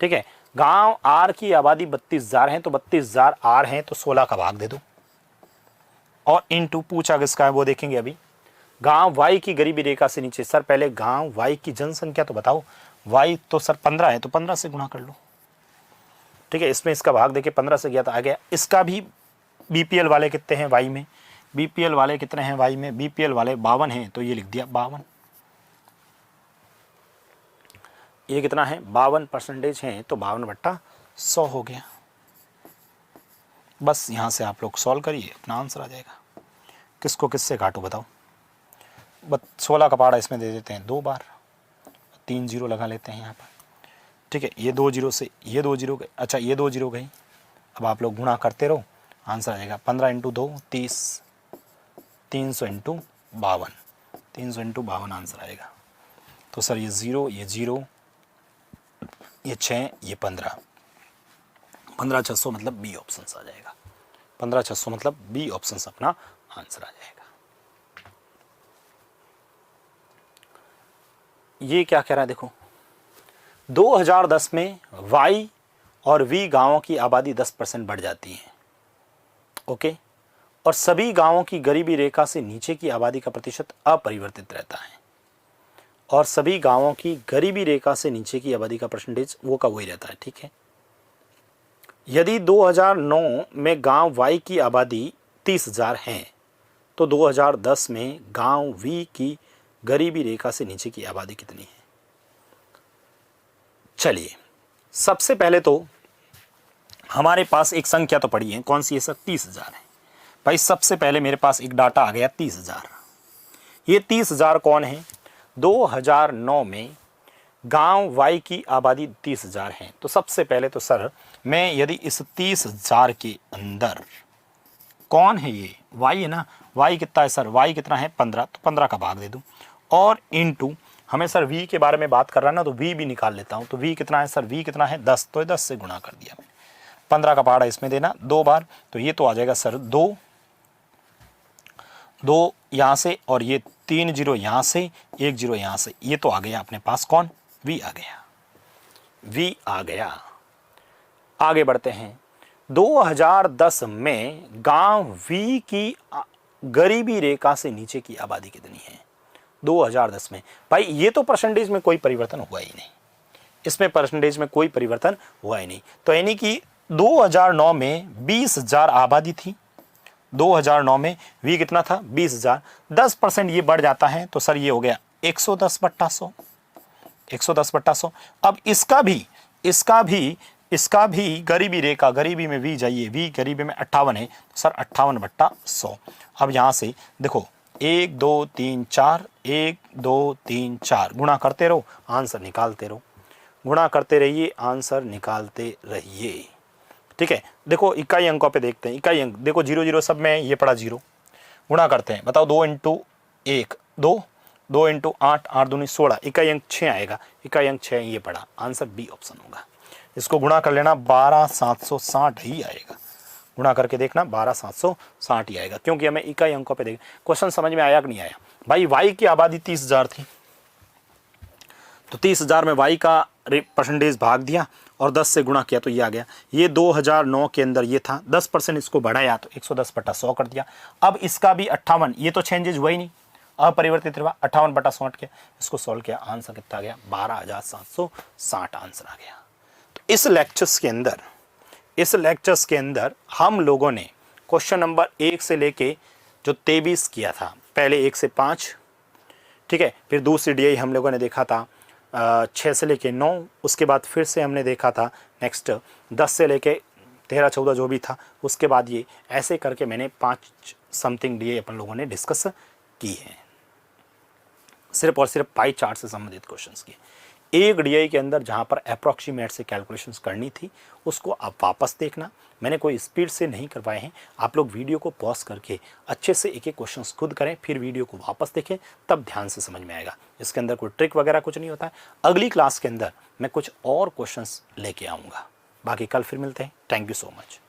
ठीक है। गांव आर की आबादी 32,000 है, तो 32,000 आर है तो 16 का भाग दे दो और इनटू पूछा किसका है वो देखेंगे अभी। गांव वाई की गरीबी रेखा से नीचे, सर पहले गांव वाई की जनसंख्या तो बताओ। वाई तो सर 15 है, तो 15 से गुणा कर लो, ठीक है। इसमें इसका भाग देके 15 से गया तो आ गया। इसका भी बीपीएल वाले कितने हैं वाई में? बीपीएल वाले कितने हैं वाई में? बीपीएल वाले 52 हैं, तो ये लिख दिया 52। ये कितना है? 52% है, तो 52/100 हो गया। बस यहाँ से आप लोग सॉल्व करिए, अपना आंसर आ जाएगा। किसको किससे काटो बताओ। 16 का पहाड़ा इसमें दे देते हैं 2 बार, 3 0 लगा लेते हैं यहाँ पर, ठीक है। ये 2 0 से ये 2 0 गए, अच्छा ये 2 0 गई। अब आप लोग गुणा करते रहो, आंसर आ जाएगा 15 × 2 30, 300 × 52, 300 × 52 आंसर आएगा। तो सर ये 0, ये 0, ये 6, ये 15, 15,600 मतलब बी ऑप्शन आ जाएगा। 15,600 मतलब बी ऑप्शन अपना आंसर आ जाएगा। ये क्या कह रहा है देखो, 2010 में वाई और वी गांवों की आबादी 10% बढ़ जाती है, ओके, और सभी गांवों की गरीबी रेखा से नीचे की आबादी का प्रतिशत अपरिवर्तित रहता है, और सभी गांवों की गरीबी रेखा से नीचे की आबादी का परसेंटेज वो का वही रहता है, ठीक है। यदि 2009 में गांव वाई की आबादी 30,000 है, तो 2010 में गांव वी की गरीबी रेखा से नीचे की आबादी कितनी है? चलिए सबसे पहले तो हमारे पास एक संख्या तो पड़ी है, कौन सी है सर? 30,000 है भाई। सबसे पहले मेरे पास एक डाटा आ गया 30,000। ये 30,000 कौन है? 2009 में गांव वाई की आबादी 30,000 है। तो सबसे पहले तो सर मैं यदि इस 30,000 के अंदर कौन है, ये वाई है ना, वाई कितना है सर? वाई कितना है? 15, तो 15 का भाग दे दूं और इनटू हमें सर वी के बारे में बात कर रहा है ना, तो वी भी निकाल लेता हूं। तो वी कितना है सर? वी कितना है? 10, तो 10 से गुणा कर दिया मैंने। 15 का पहाड़ा इसमें देना 2 बार, तो ये तो आ जाएगा सर 2 यहाँ से, और ये 3 0 यहाँ से, 1 0 यहाँ से, ये तो आ गया अपने पास कौन? वी आ गया, वी आ गया। आगे बढ़ते हैं। 2010 में गांव वी की गरीबी रेखा से नीचे की आबादी कितनी है? 2010 में भाई ये तो परसेंटेज में कोई परिवर्तन हुआ ही नहीं, इसमें परसेंटेज में कोई परिवर्तन हुआ ही नहीं। तो यानी कि 2009 में 20,000 आबादी थी, 2009 में वी कितना था? 20,000, 10% ये बढ़ जाता है, तो सर ये हो गया 110/100, 110/100। अब इसका भी गरीबी रेखा, गरीबी में v जाइए, v गरीबी में 58 है तो सर 58/100। अब यहाँ से देखो 1 2 3 4, 1 2 3 4 गुणा करते रहो, आंसर निकालते रहो, गुणा करते रहिए, आंसर निकालते रहिए। ठीक है, देखो इकाई अंकों पे देखते हैं। इकाई अंक देखो 0 0 सब में, ये पड़ा 0, गुणा करते हैं, बताओ 2 × 1 2, 2 × 8 8 दूनी 16, इकाई अंक 6 आएगा, इकाई अंक 6 ये पड़ा, आंसर बी ऑप्शन होगा। इसको गुणा कर लेना, 12760 ही आएगा, गुणा करके देखना 12760 ही आएगा, क्योंकि हमें इकाई अंकों पे देख। क्वेश्चन समझ में आया कि नहीं आया भाई? वाई की आबादी 30,000 थी, तो 30,000 में वाई का परसेंटेज भाग दिया और 10 से गुणा किया तो ये आ गया। ये 2009 के अंदर ये था, 10% इसको बढ़ाया तो 110/100 कर दिया। अब इसका भी 58, ये तो चेंजेज हुआ ही नहीं, अपरिवर्तित रहा, 58/100 के इसको सॉल्व किया, आंसर कितना गया? 12,760 आंसर आ गया। तो इस लेक्चर्स के अंदर हम लोगों ने क्वेश्चन नंबर 1 से लेके जो 23 किया था, पहले 1 से 5, ठीक है, फिर दूसरी डीआई हम लोगों ने देखा था 6 से लेके 9, उसके बाद फिर से हमने देखा था नेक्स्ट 10 से लेके 13 14 जो भी था, उसके बाद ये ऐसे करके मैंने 5 समथिंग डीआई अपन लोगों ने डिस्कस की है, सिर्फ और सिर्फ पाई चार्ट से संबंधित क्वेश्चंस की। एक डीआई के अंदर जहाँ पर अप्रॉक्सीमेट से कैलकुलेशंस करनी थी उसको आप वापस देखना, मैंने कोई स्पीड से नहीं करवाए हैं। आप लोग वीडियो को पॉज करके अच्छे से एक एक क्वेश्चंस खुद करें, फिर वीडियो को वापस देखें, तब ध्यान से समझ में आएगा। इसके अंदर कोई ट्रिक वगैरह कुछ नहीं होता है। अगली क्लास के अंदर मैं कुछ और क्वेश्चंस लेके आऊँगा। बाकी कल फिर मिलते हैं। Thank you so much.